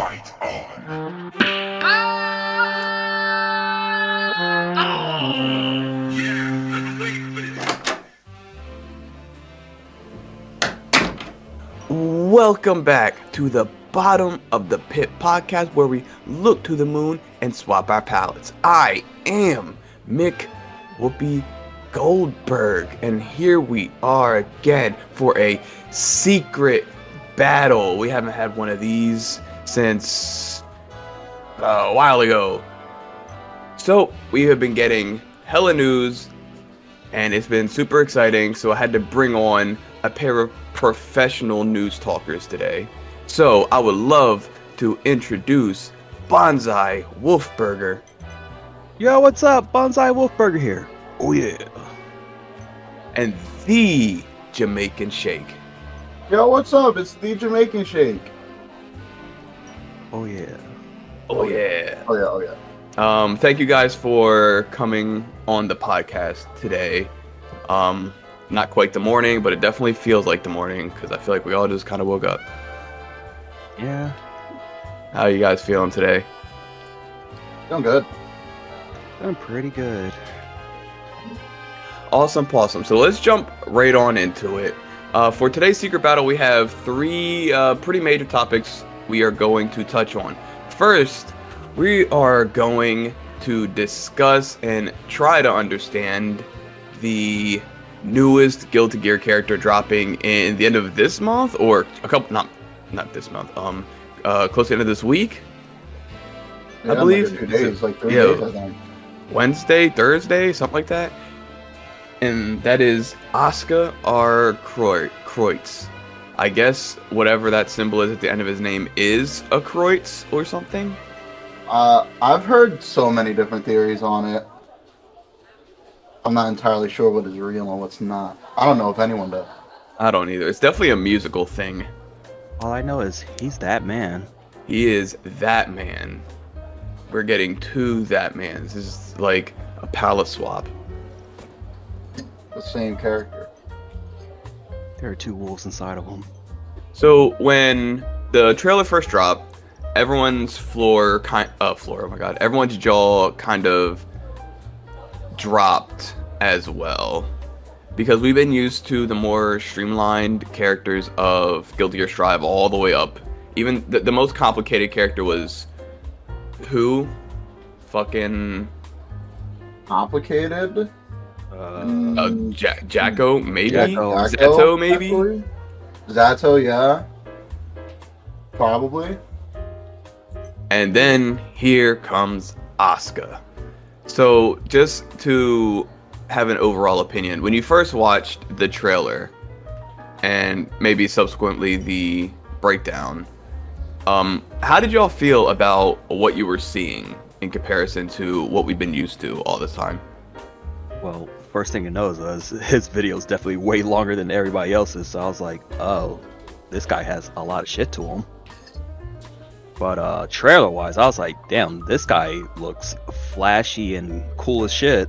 Fight on. Yeah, I've been waiting for this. Welcome back to the Bottom of the Pit podcast, where we look to the moon and swap our palettes. I am Mick Whoopi Goldberg, and here we are again for a secret battle. We haven't had one of these since a while ago. So we have been getting hella news, and it's been super exciting, so I had to bring on a pair of professional news talkers today. So I would love to introduce Banzai Wolfburger. Yo, what's up? Banzai Wolfburger here. Oh yeah. And the Jamaican Shake. Yo, what's up? It's the Jamaican Shake. Oh yeah. Oh yeah. Oh yeah, oh yeah. Thank you guys for coming on the podcast today. Not quite the morning, but it definitely feels like the morning, because I feel like we all just kind of woke up. Yeah. How are you guys feeling today? Doing good. I'm pretty good. Awesome. So let's jump right on into it. For today's secret battle, we have three pretty major topics we are going to touch on. First, we are going to discuss and try to understand the newest Guilty Gear character dropping in the end of this month, or a couple, not this month, close to the end of this week, Yeah, I believe. like 2 days, like 3 Yeah. days, I think. Wednesday, Thursday, something like that. And that is Asuka R. Kreutz. I guess whatever that symbol is at the end of his name is a Kreutz or something. I've heard so many different theories on it. I'm not entirely sure what is real and what's not. I don't know if anyone does. I don't either. It's definitely a musical thing. All I know is he's that man. He is that man. We're getting two that mans. This is like a palette swap. The same character. There are two wolves inside of him. So when the trailer first dropped, everyone's everyone's jaw kind of dropped as well, because we've been used to the more streamlined characters of Guilty Gear Strive all the way up. Even the most complicated character was who? Fucking Complicated? Jacko, maybe? Jacko. Zeto, maybe? Actually? Zato, yeah. Probably. And then here comes Asuka. So just to have an overall opinion, when you first watched the trailer and maybe subsequently the breakdown, how did y'all feel about what you were seeing in comparison to what we've been used to all this time? Well, first thing you know is his video is definitely way longer than everybody else's, so I was like, oh, this guy has a lot of shit to him. But trailer wise, I was like, damn, this guy looks flashy and cool as shit.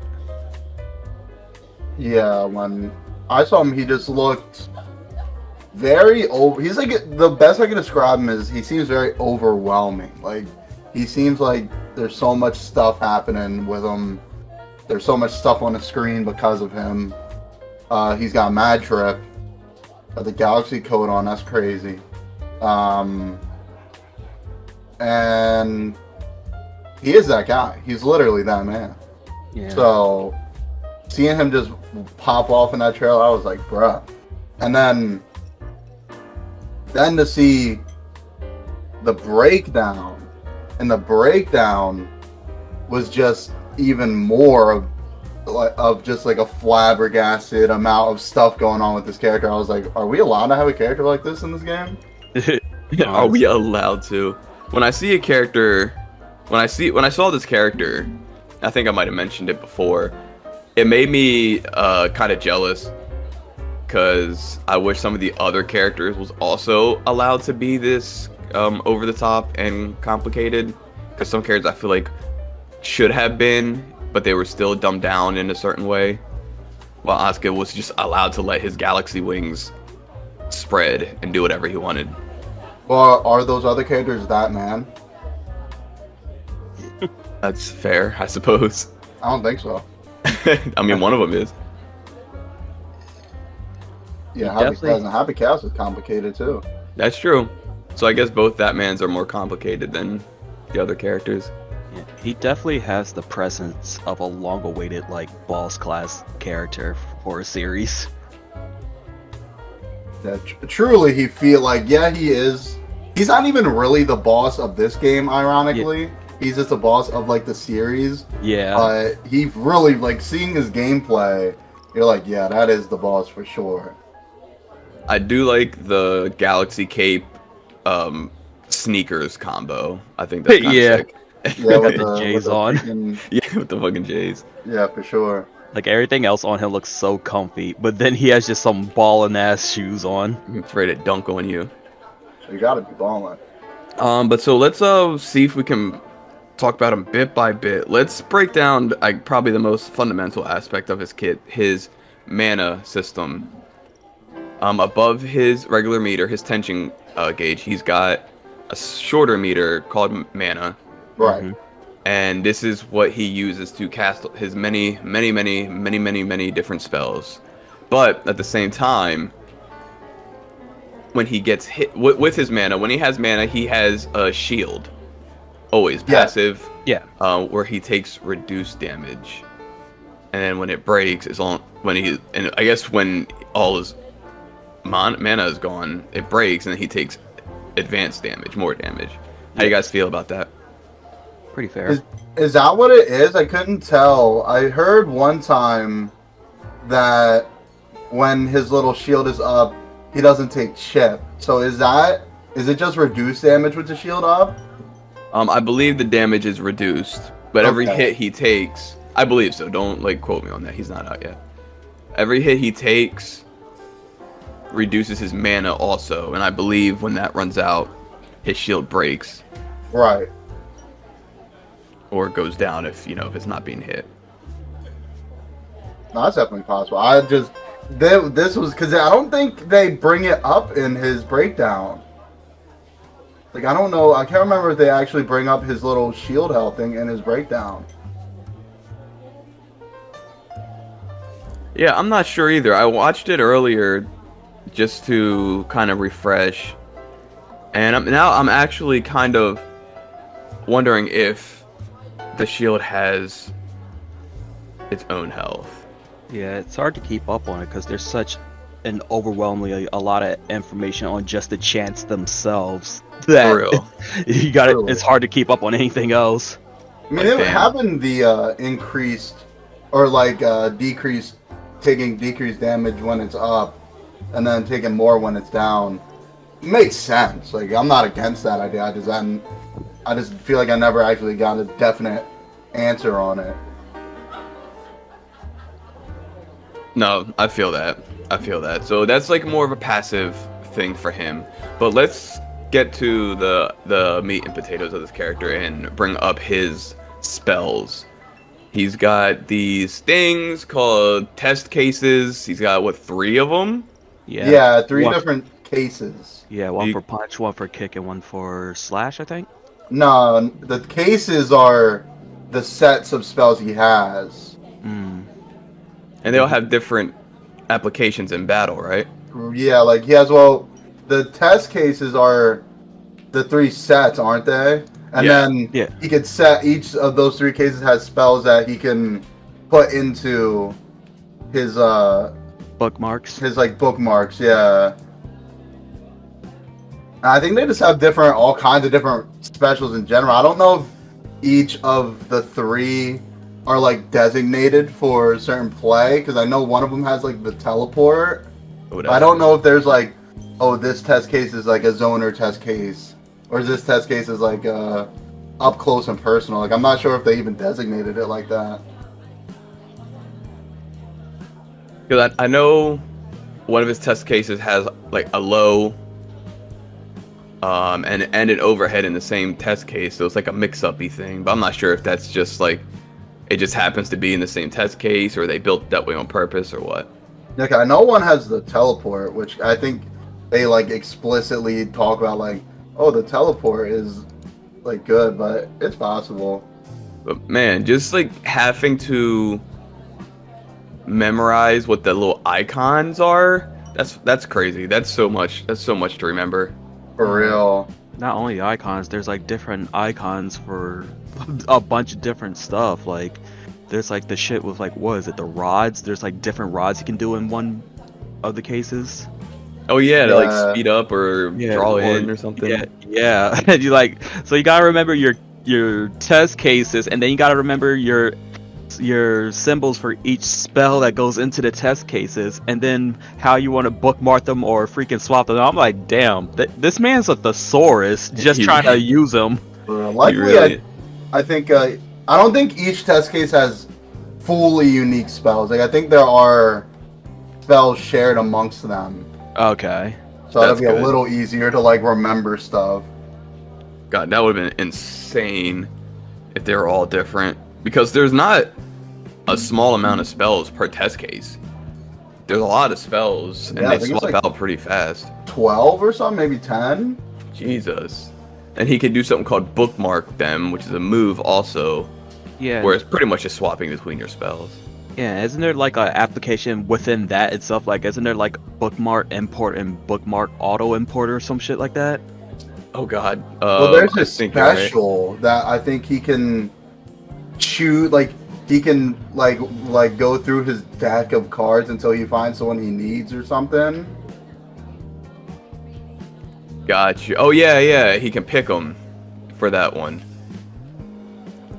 Yeah, when I saw him, he just looked very over. He's like, the best I can describe him is he seems very overwhelming. Like, he seems like there's so much stuff happening with him. There's so much stuff on the screen because of him. He's got mad trip. Got the Galaxy code on. That's crazy. And he is that guy. He's literally that man. Yeah. So seeing him just pop off in that trailer, I was like, bruh. And then to see the breakdown, and the breakdown was just even more of just like a flabbergasted amount of stuff going on with this character. I was like, are we allowed to have a character like this in this game? Are we allowed to? When I see a character, when I saw this character, I think I might have mentioned it before, it made me kind of jealous, because I wish some of the other characters was also allowed to be this over the top and complicated, because some characters I feel like should have been, but they were still dumbed down in a certain way, while Asuka was just allowed to let his galaxy wings spread and do whatever he wanted. Or are those other characters that man? That's fair, I suppose. I don't think so. I mean, one of them is. Yeah, Definitely. Happy Chaos is complicated too. That's true. So I guess both that man's are more complicated than the other characters. Yeah, he definitely has the presence of a long-awaited like boss class character for a series. That truly he feel like he is. He's not even really the boss of this game, ironically. He's just the boss of like the series. Yeah. But he really like seeing his gameplay. You're like, yeah, that is the boss for sure. I do like the Galaxy Cape sneakers combo. I think that's kind Yeah. of sick. Yeah, with The J's on. Yeah, with the fucking J's. Yeah, for sure. Like everything else on him looks so comfy, but then he has just some ballin' ass shoes on. It's ready to dunk on you. You gotta be balling. But so let's see if we can talk about him bit by bit. Let's break down probably the most fundamental aspect of his kit, his mana system. Above his regular meter, his tension gauge, he's got a shorter meter called mana. Right. Mhm. And this is what he uses to cast his many different spells. But at the same time, when he gets hit with his mana, when he has mana, he has a shield. Always Yeah. passive. Yeah. Where he takes reduced damage. And then when it breaks, when all his mana is gone, it breaks, and then he takes advanced damage, more damage. How do you guys feel about that? Pretty fair. Is that what it is? I couldn't tell. I heard one time that when his little shield is up, he doesn't take chip. So is it just reduced damage with the shield up? I believe the damage is reduced, but every Okay. hit he takes, I believe so. Don't quote me on that. He's not out yet. Every hit he takes reduces his mana also, and I believe when that runs out, his shield breaks Right. or goes down if it's not being hit. No, that's definitely possible. This was because I don't think they bring it up in his breakdown. Like, I don't know. I can't remember if they actually bring up his little shield health thing in his breakdown. Yeah, I'm not sure either. I watched it earlier just to kind of refresh, and I'm actually kind of wondering if the shield has its own health. Yeah, it's hard to keep up on it because there's such an overwhelmingly a lot of information on just the chants themselves that For real. you got Truly. It's hard to keep up on anything else. I mean, Like, it damn. having the increased or decreased, taking decreased damage when it's up, and then taking more when it's down, makes sense. Like, I'm not against that idea. I just feel like I never actually got a definite answer on it. No, I feel that. So that's more of a passive thing for him. But let's get to the meat and potatoes of this character and bring up his spells. He's got these things called test cases. He's got 3 of them? Yeah, 3 One- different cases. Yeah, one You- for punch, one for kick, and one for slash, I think. No, the cases are the sets of spells he has. Mm. And they all have different applications in battle, right? Yeah, like the test cases are the 3 sets, aren't they? And Yeah. then Yeah. he could set each of those 3 cases has spells that he can put into his Bookmarks. bookmarks. Yeah. I think they just have all kinds of different specials in general. I don't know if each of the 3 are designated for a certain play, because I know one of them has the teleport. I don't know if there's this test case is a zoner test case, or this test case is up close and personal. I'm not sure if they even designated it like that. Because I know one of his test cases has a low and an overhead in the same test case, so it's a mix-up-y thing. But I'm not sure if that's just it just happens to be in the same test case, or they built it that way on purpose, or what. Okay, I know one has the teleport, which I think they explicitly talk about oh, the teleport is like good, but it's possible. But man, just like having to memorize what the little icons are, that's crazy. That's so much to remember. For real. Not only icons, there's like different icons for a bunch of different stuff. Like there's like the shit with like, what is it, the rods? There's like different rods you can do in one of the cases. Oh yeah, to Yeah. like speed up or draw in or something. Yeah. And you like, so you gotta remember your test cases, and then you gotta remember your symbols for each spell that goes into the test cases, and then how you want to bookmark them or freaking swap them. I'm like, damn, this man's a thesaurus just trying to use them. Luckily, really- I think I don't think each test case has fully unique spells. Like I think there are spells shared amongst them, Okay. so that'll That's be good. a little easier to like remember stuff. God, that would have been insane if they were all different. Because there's not a small amount of spells per test case. There's a lot of spells, and Yeah, I they think it's swap like- out pretty fast. 12 or something, maybe 10. Jesus. And he could do something called bookmark them, which is a move also, Yeah. where it's pretty much just swapping between your spells. Yeah, isn't there like an application within that itself? Like, isn't there like bookmark import and bookmark auto import or some shit like that? Oh God. Well, there's I a think you're right. special that I think he can choose. Like he can like go through his deck of cards until he finds the one he needs or something. Got you. Oh yeah. He can pick them for that one.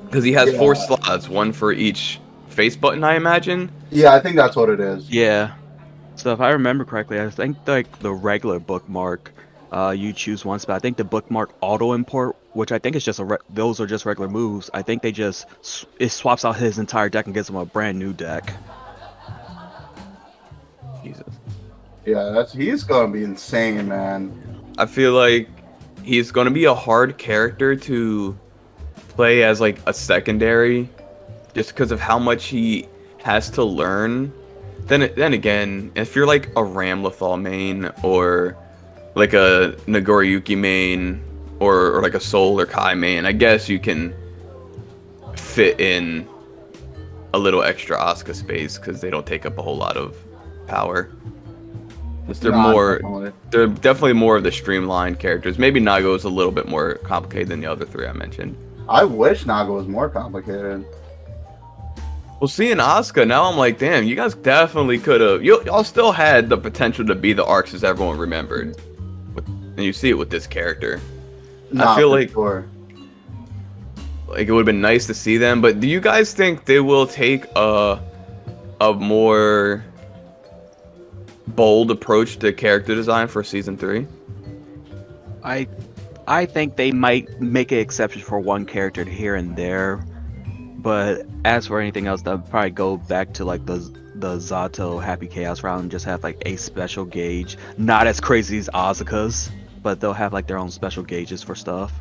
Because he has 4 Yeah. slots, one for each face button, I imagine. Yeah, I think that's what it is. Yeah. So if I remember correctly, I think like the regular bookmark, you choose one spell. I think the bookmark auto import, which I think is just those are just regular moves. I think they just it swaps out his entire deck and gives him a brand new deck. Jesus. Yeah, he's gonna be insane, man. I feel like he's going to be a hard character to play as like a secondary, just because of how much he has to learn. Then again, if you're like a Ramlethal main or like a Nagoriyuki main or like a Soul or Kai main, I guess you can fit in a little extra Asuka space because they don't take up a whole lot of power. Just Definitely. they're definitely more of the streamlined characters. Maybe Nago is a little bit more complicated than the other 3 I mentioned. I wish Naga was more complicated. Well, seeing Asuka now, I'm like, damn, you guys definitely could have. Y'all still had the potential to be the arcs as everyone remembered, and you see it with this character. Nah, feel for like- sure. Like it would have been nice to see them, but do you guys think they will take a more bold approach to character design for season 3? I think they might make an exception for one character here and there, but as for anything else, they'll probably go back to like the Zato Happy Chaos round and just have like a special gauge, not as crazy as Asuka's, but they'll have like their own special gauges for stuff.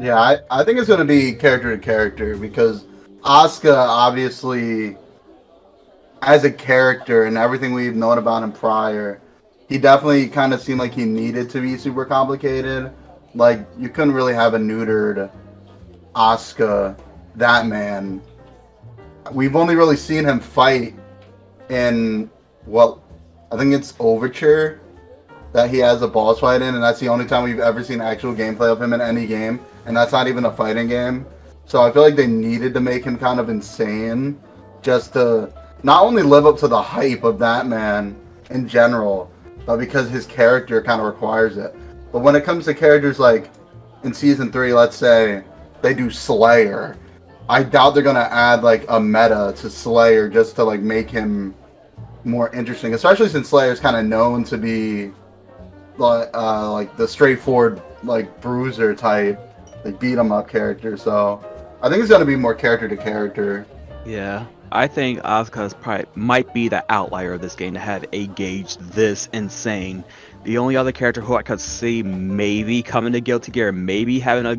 Yeah, I think it's gonna be character to character because Asuka obviously, as a character and everything we've known about him prior, he definitely kind of seemed like he needed to be super complicated. Like you couldn't really have a neutered Asuka, that man. We've only really seen him fight in I think it's Overture that he has a boss fight in, and that's the only time we've ever seen actual gameplay of him in any game, and that's not even a fighting game. So I feel like they needed to make him kind of insane just to not only live up to the hype of that man in general, but because his character kind of requires it. But when it comes to characters like in season 3, let's say they do Slayer, I doubt they're gonna add like a meta to Slayer just to like make him more interesting, especially since Slayer's kind of known to be like the straightforward like bruiser type, like beat 'em up character. So I think it's gonna be more character to character. Yeah, I think Asuka's probably might be the outlier of this game to have a gauge this insane. The only other character who I could see maybe coming to Guilty Gear, maybe having a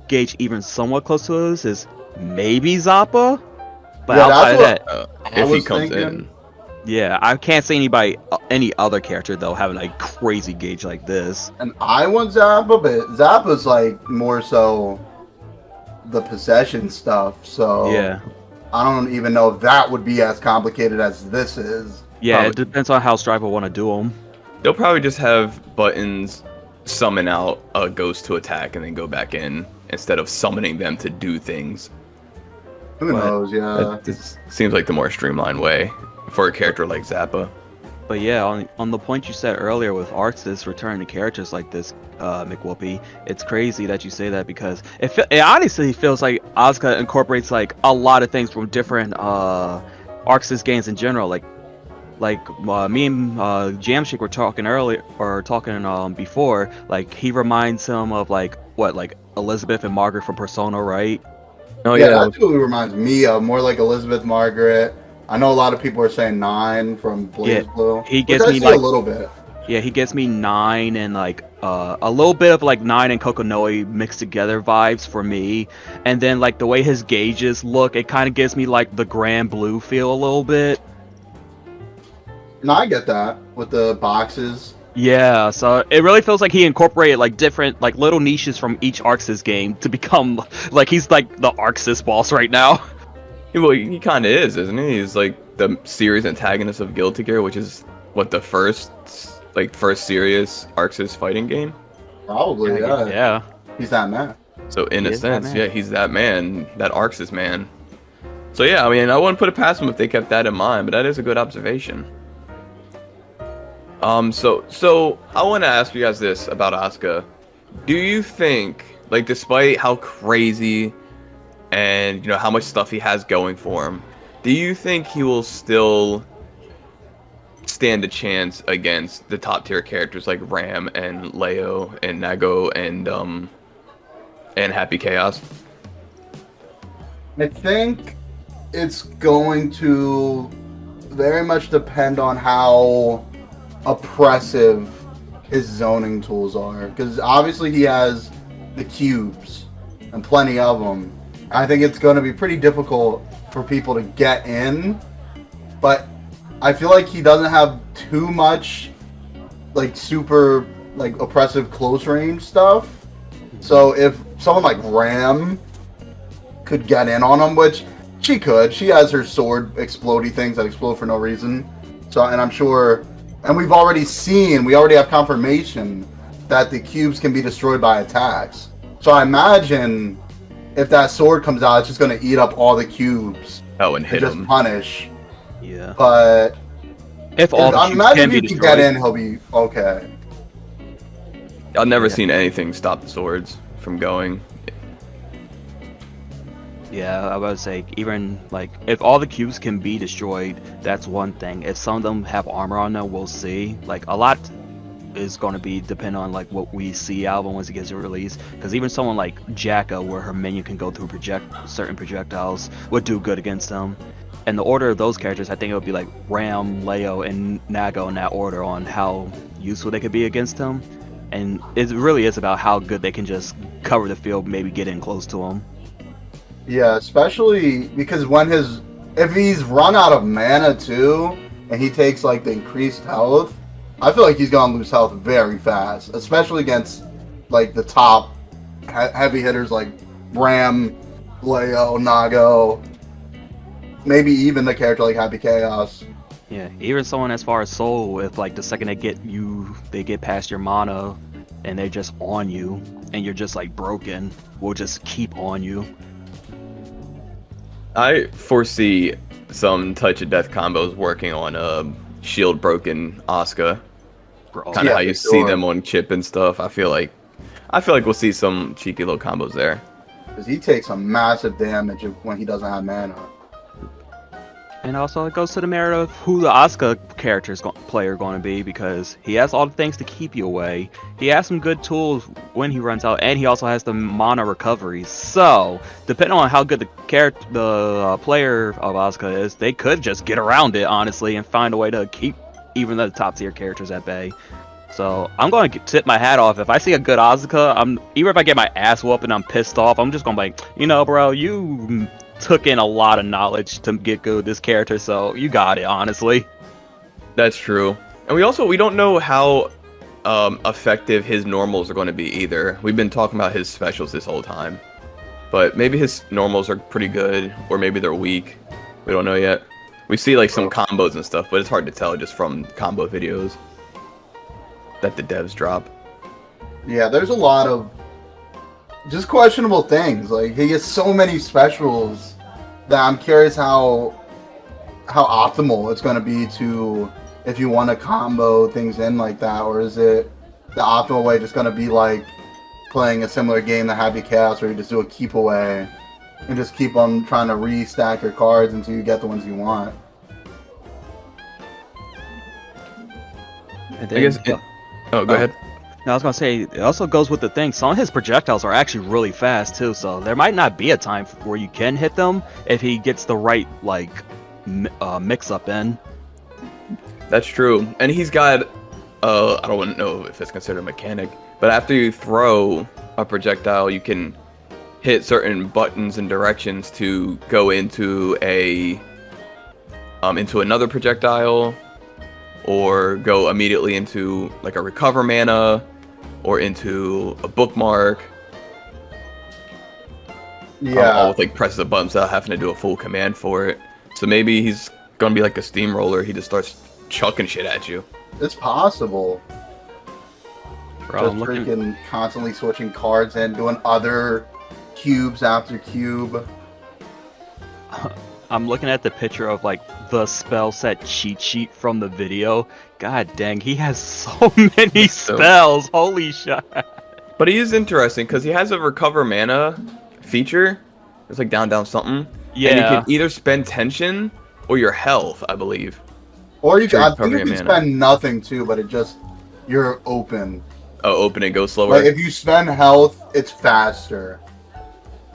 gauge even somewhat close to us, is maybe Zappa. But Yeah, outside of that's that, I If he was comes thinking- in. Yeah, I can't see any other character though having a crazy gauge like this. And I want Zappa, but Zappa's like more so the possession stuff. So Yeah, I don't even know if that would be as complicated as this is. yeah, Probably. it depends on how Stripe will want to do them. They'll probably just have buttons summon out a ghost to attack and then go back in instead of summoning them to do things. Who But- knows? Yeah. That just seems like the more streamlined way for a character like Zappa. But yeah, on the point you said earlier with Arxis returning to characters like this, McWhoopi, it's crazy that you say that because it honestly feels like Asuka incorporates like a lot of things from different Arxis games in general. Like me and Jamshik were talking earlier or talking before. Like he reminds him of like Elizabeth and Margaret from Persona, right? Oh yeah, yeah, that's what it reminds me of. More like Elizabeth Margaret. I know a lot of people are saying 9 from Blaze Yeah, Blue. he which gets I me, see like- a little bit. Yeah, he gets me 9 and like a little bit of like 9 and Kokonoi mixed together vibes for me, and then like the way his gauges look, it kind of gives me like the Grand Blue feel a little bit. No, I get that with the boxes. Yeah, so it really feels like he incorporated like different like little niches from each Arxis game to become like he's like the Arxis boss right now. well, he kind of is, isn't he? He's like the series antagonist of Guilty Gear, which is what the first serious Arxis fighting game. Probably, yeah. Yeah. He's that man. So in He a is that sense, man. yeah, he's that man, that Arxis man. So yeah, I mean, I wouldn't put it past them if they kept that in mind, but that is a good observation. So I want to ask you guys this about Asuka. Do you think, like, despite how crazy and how much stuff he has going for him, do you think he will still stand a chance against the top tier characters like Ram and Leo and Nago and Happy Chaos? I think it's going to very much depend on how oppressive his zoning tools are. Because obviously he has the cubes and plenty of them. I think it's going to be pretty difficult for people to get in. But I feel like he doesn't have too much like super like oppressive close range stuff. So if someone like Ram could get in on him, which she could. She has her sword explodey things that explode for no reason. So, and I'm sure, and we already have confirmation that the cubes can be destroyed by attacks. So I imagine if that sword comes out, it's just going to eat up all the cubes Oh, and and hit just him. punish. Yeah. But If all the I cubes imagine can be if he can destroyed. get in, he'll be okay. I've never Yeah. seen anything stop the swords from going. Yeah, I would say even like if all the cubes can be destroyed, that's one thing. If some of them have armor on them, we'll see. Like a lot is going to be depend on like what we see out of them once it gets released. Because even someone like Jacka, where her minion can go through certain projectiles, would do good against them. And the order of those characters, I think it would be like Ram, Leo, and Nago in that order on how useful they could be against him. And it really is about how good they can just cover the field, maybe get in close to him. Yeah, especially because if he's run out of mana too, and he takes like the increased health, I feel like he's gonna lose health very fast, especially against like the top heavy hitters like Ram, Leo, Nago, maybe even the character like Happy Chaos. Yeah, even someone as far as Soul, if like the second they get past your mana, and they're just on you, and you're just like broken, will just keep on you. I foresee some touch of death combos working on shield broken Asuka. Kind of Yeah, how you for see sure. them on Chip and stuff. I feel like we'll see some cheeky little combos there. Because he takes some massive damage when he doesn't have mana. And also, it goes to the merit of who the Asuka player going to be, because he has all the things to keep you away. He has some good tools when he runs out, and he also has the mana recovery. So, depending on how good the player of Asuka is, they could just get around it, honestly, and find a way to keep even the top tier characters at bay. So, I'm going to tip my hat off. If I see a good Asuka, even if I get my ass whooped and I'm pissed off, I'm just going to be like, bro, you took in a lot of knowledge to get good with this character, so you got it, honestly. That's true. And we don't know how effective his normals are going to be either. We've been talking about his specials this whole time. But maybe his normals are pretty good, or maybe they're weak. We don't know yet. We see like some combos and stuff, but it's hard to tell just from combo videos that the devs drop. Yeah, there's a lot of just questionable things. Like, he gets so many specials that I'm curious how optimal it's going to be to, if you want to combo things in like that, or is it the optimal way just going to be like playing a similar game to Happy Chaos, where you just do a keep away and just keep on trying to restack your cards until you get the ones you want. And then, I guess. Go ahead. I was gonna say, it also goes with the thing. Some of his projectiles are actually really fast too, so there might not be a time where you can hit them if he gets the right like mix-up in. That's true. And he's got, I don't know if it's considered a mechanic, but after you throw a projectile, you can hit certain buttons and directions to go into into another projectile, or go immediately into like a recover mana, or into a bookmark. Yeah. All with like presses of buttons without having to do a full command for it. So maybe he's gonna be like a steamroller. He just starts chucking shit at you. It's possible. Bro, Just I'm looking, freaking constantly switching cards and doing other cubes after cube. I'm looking at the picture of like the spell set cheat sheet from the video. God dang, he has so many spells. Holy shit. But he is interesting because he has a recover mana feature. It's like down something. Yeah. And you can either spend tension or your health, I believe. Or you can, I think recover you can your mana. spend nothing too, but it just, you're open. Oh, open and go slower. Like, if you spend health, it's faster.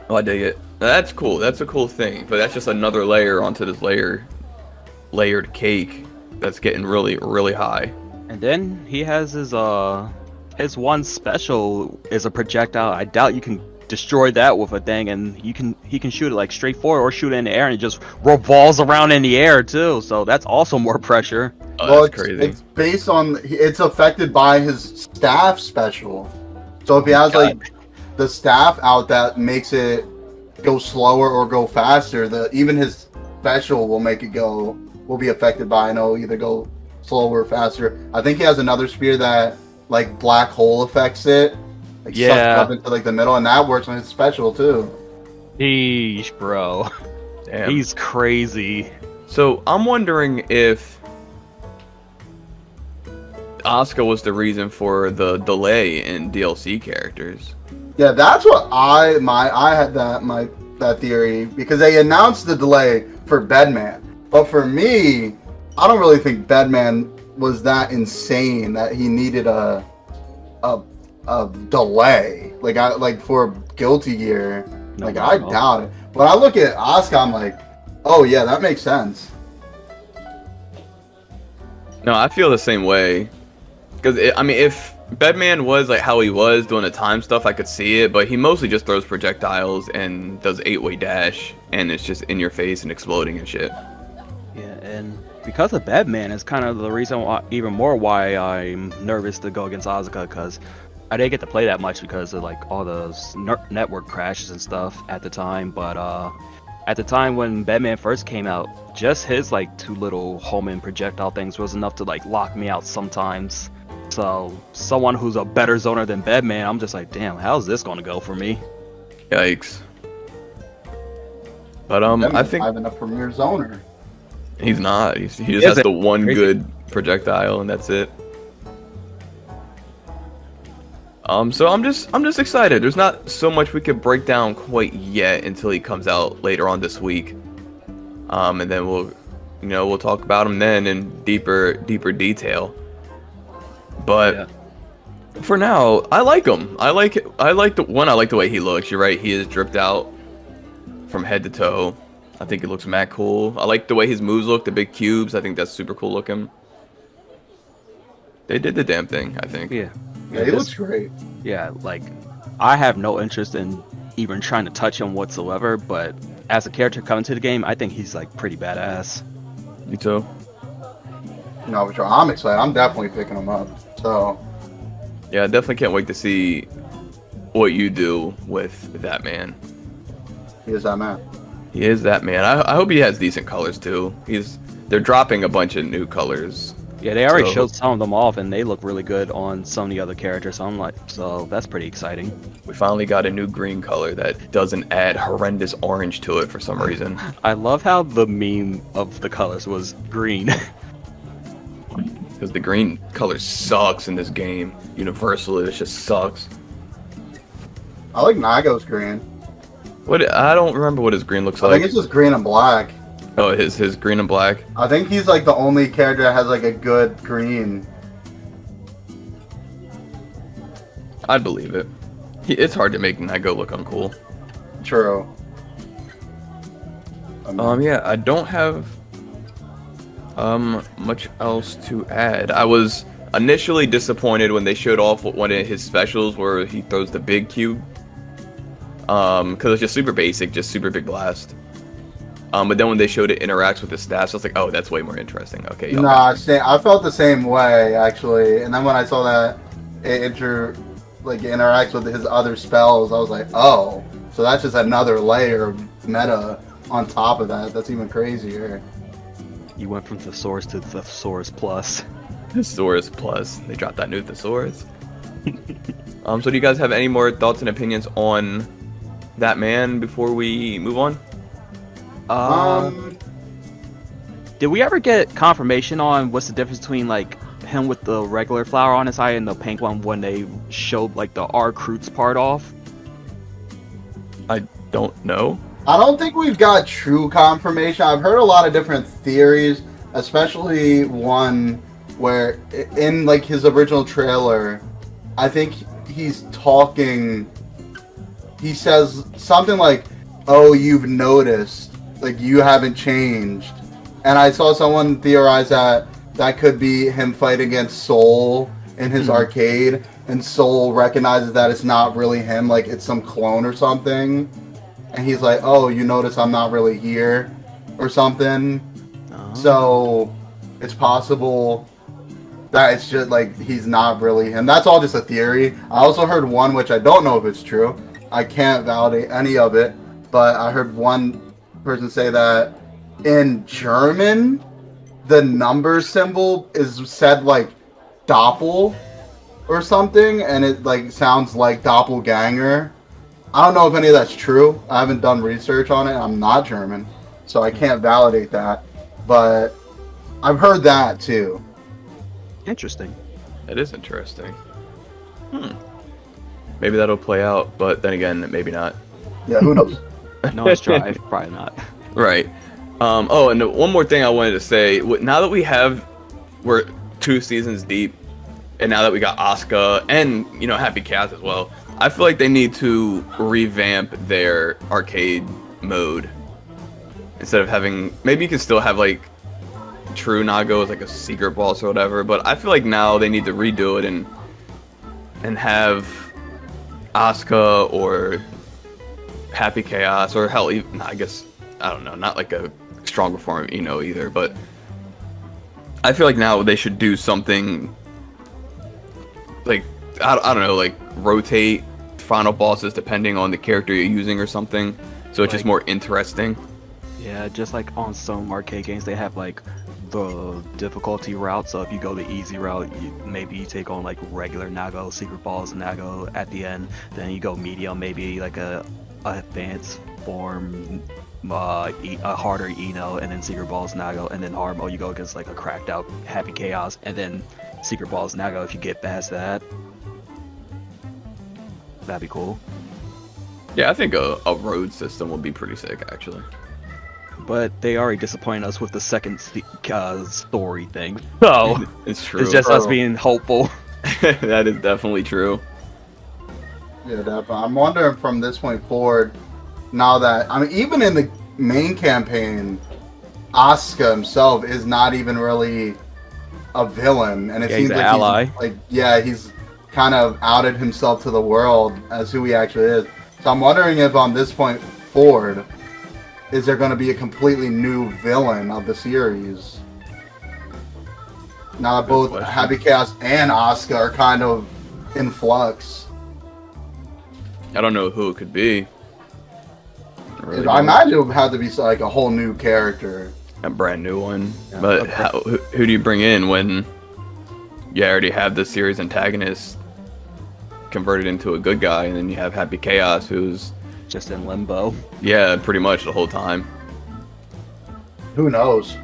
Oh, I dig it. That's cool. That's a cool thing. But that's just another layer onto this layered cake that's getting really, really high. And then he has his one special is a projectile. I doubt you can destroy that with a thing, and he can shoot it like straight forward or shoot it in the air, and it just revolves around in the air too. So that's also more pressure. Oh, Well, that's crazy. it's based on, it's affected by his staff special. So if he has like the staff out that makes it go slower or go faster, even his special will be affected by, and it'll either go slower or faster. I think he has another spear that like black hole affects it, like sucks it up into like the middle, and that works on his special too. Yeesh, bro. Damn. He's crazy. So I'm wondering if Asuka was the reason for the delay in DLC characters. Yeah, that's what I had that theory, because they announced the delay for Bedman. But for me, I don't really think Bedman was that insane that he needed a delay. Like for Guilty Gear. No, Like, not I at all. doubt it. When I look at Asuka, I'm like, oh yeah, that makes sense. No, I feel the same way. Because, I mean, if Bedman was like how he was doing the time stuff, I could see it, but he mostly just throws projectiles and does 8-way dash, and it's just in your face and exploding and shit. Yeah, and because of Batman is kind of the reason why, even more why I'm nervous to go against Asuka, because I didn't get to play that much because of like all those network crashes and stuff at the time. But at the time when Batman first came out, just his like 2 little homing projectile things was enough to like lock me out sometimes. So someone who's a better zoner than Batman, I'm just like, damn, how's this gonna go for me? Yikes. But I Bedman's think not even a premier zoner. he's not. He just has isn't. the one Crazy. good projectile, and that's it. So I'm just excited. There's not so much we could break down quite yet until he comes out later on this week. And then we'll talk about him then in deeper detail. But Yeah. for now, I like him. I like the way he looks. You're right. He is dripped out from head to toe. I think it looks mad cool. I like the way his moves look, the big cubes. I think that's super cool looking. They did the damn thing, I think. Yeah. Yeah, he looks great. Yeah, like I have no interest in even trying to touch him whatsoever, but as a character coming to the game, I think he's like pretty badass. Me too. No, but I'm excited. I'm definitely picking him up. So Yeah, I definitely can't wait to see what you do with that man. he is that man. He is that man. I hope he has decent colors too. They're dropping a bunch of new colors. Yeah, they already So- showed some of them off, and they look really good on some of the other characters. So that's pretty exciting. We finally got a new green color that doesn't add horrendous orange to it for some reason. I love how the meme of the colors was green. Because the green color sucks in this game. Universally, it just sucks. I like Nago's green. I don't remember what his green looks I like. think it's just green and black. Oh, his green and black. I think he's like the only character that has like a good green. I'd believe it. It's hard to make Nago look uncool. True. Yeah, I don't have much else to add. I was initially disappointed when they showed off one of his specials where he throws the big cube. Because it's just super basic, just super big blast. But then when they showed it interacts with his stats, I was like, oh, that's way more interesting. Okay, y'all Nah, I felt the same way actually. And then when I saw that it interacts with his other spells, I was like, oh, so that's just another layer of meta on top of that. That's even crazier. You went from Thesaurus to Thesaurus Plus. Thesaurus Plus. They dropped that new Thesaurus. So do you guys have any more thoughts and opinions on that man before we move on? Did we ever get confirmation on what's the difference between like him with the regular flower on his eye and the pink one when they showed like the R-Croots part off? I don't know. I don't think we've got true confirmation. I've heard a lot of different theories, especially one where in like his original trailer, I think he's talking, he says something like, oh, you've noticed, like you haven't changed. And I saw someone theorize that could be him fighting against Soul in his arcade, and Soul recognizes that it's not really him, like it's some clone or something. And he's like, oh, you notice I'm not really here or something. Oh. So it's possible that it's just like he's not really him. That's all just a theory. I also heard one, which I don't know if it's true. I can't validate any of it. But I heard one person say that in German, the number symbol is said like doppel or something. And it like sounds like doppelganger. I don't know if any of that's true. I haven't done research on it. I'm not German, so I can't validate that. But I've heard that too. Interesting. It is interesting. Maybe that'll play out, but then again, maybe not. Yeah, who knows? No one's tried. Probably not. Right. Oh, and one more thing I wanted to say. Now that we're 2 seasons deep, and now that we got Asuka and Happy Chaos as well, I feel like they need to revamp their arcade mode. Instead of having, maybe you can still have like true Nago as like a secret boss or whatever, but I feel like now they need to redo it and have Asuka or Happy Chaos, or hell, even, I guess, I don't know, not like a stronger form of Ino either, but I feel like now they should do something like, I don't know, like rotate final bosses depending on the character you're using or something, so it's just more interesting. Yeah, just like on some arcade games, they have like the difficulty route. So if you go the easy route, maybe you take on like regular Nago, secret balls Nago at the end. Then you go medium, maybe like a advanced form, a harder Eno, and then secret balls Nago, and then hard mode you go against like a cracked out Happy Chaos, and then secret balls Nago if you get past that. That'd be cool. Yeah, I think a road system would be pretty sick, actually. But they already disappointed us with the second story thing. So It's true. it's just us being hopeful. That is definitely true. Yeah, definitely. I'm wondering from this point forward, now that, I mean, even in the main campaign, Asuka himself is not even really a villain, and it seems he's an like ally. he's kind of outed himself to the world as who he actually is. So I'm wondering if on this point forward, is there going to be a completely new villain of the series? Now that both question. Happy Chaos and Asuka are kind of in flux. I don't know who it could be. Really I imagine it would have to be like a whole new character. a brand new one. Yeah, But okay. who do you bring in when you already have the series antagonist converted into a good guy, and then you have Happy Chaos, who's Just in limbo. pretty much the whole time. Who knows?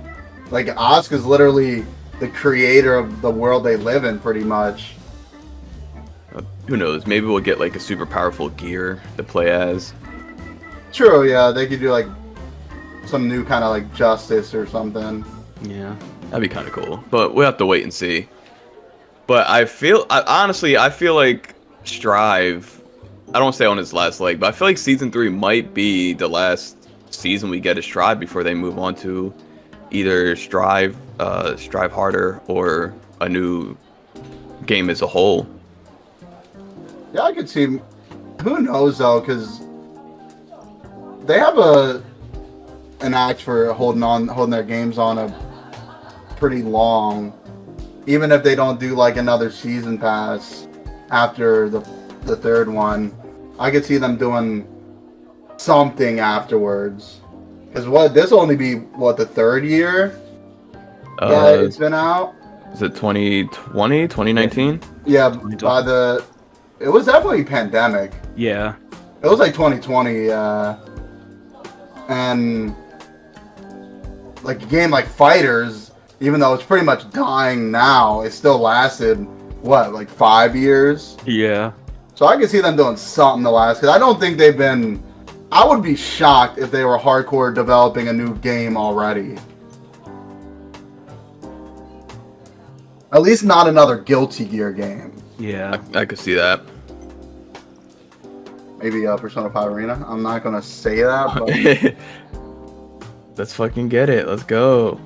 Like Asuka's literally the creator of the world they live in, pretty much. Who knows? Maybe we'll get like a super powerful gear to play as. True, yeah, they could do like some new kind of like justice or something. Yeah. That'd be kind of cool, but we'll have to wait and see. But honestly, I feel like Strive, I don't want to say on his last leg, but I feel like season 3 might be the last season we get of Strive before they move on to either Strive Harder, or a new game as a whole. Yeah, I could see. Who knows though, because they have an act for holding their games on a pretty long. Even if they don't do like another season pass after the third one, I could see them doing something afterwards. Because this will only be the third year that it's been out. Is it 2020, 2019? Yeah, 2020. it was definitely pandemic. Yeah. It was like 2020, and like a game like Fighters, even though it's pretty much dying now, it still lasted like 5 years. Yeah. So I could see them doing something to last, because I don't think they've been. I would be shocked if they were hardcore developing a new game already. At least not another Guilty Gear game. Yeah. I could see that. Maybe Persona 5 Arena. I'm not gonna say that, but Let's fucking get it. Let's go.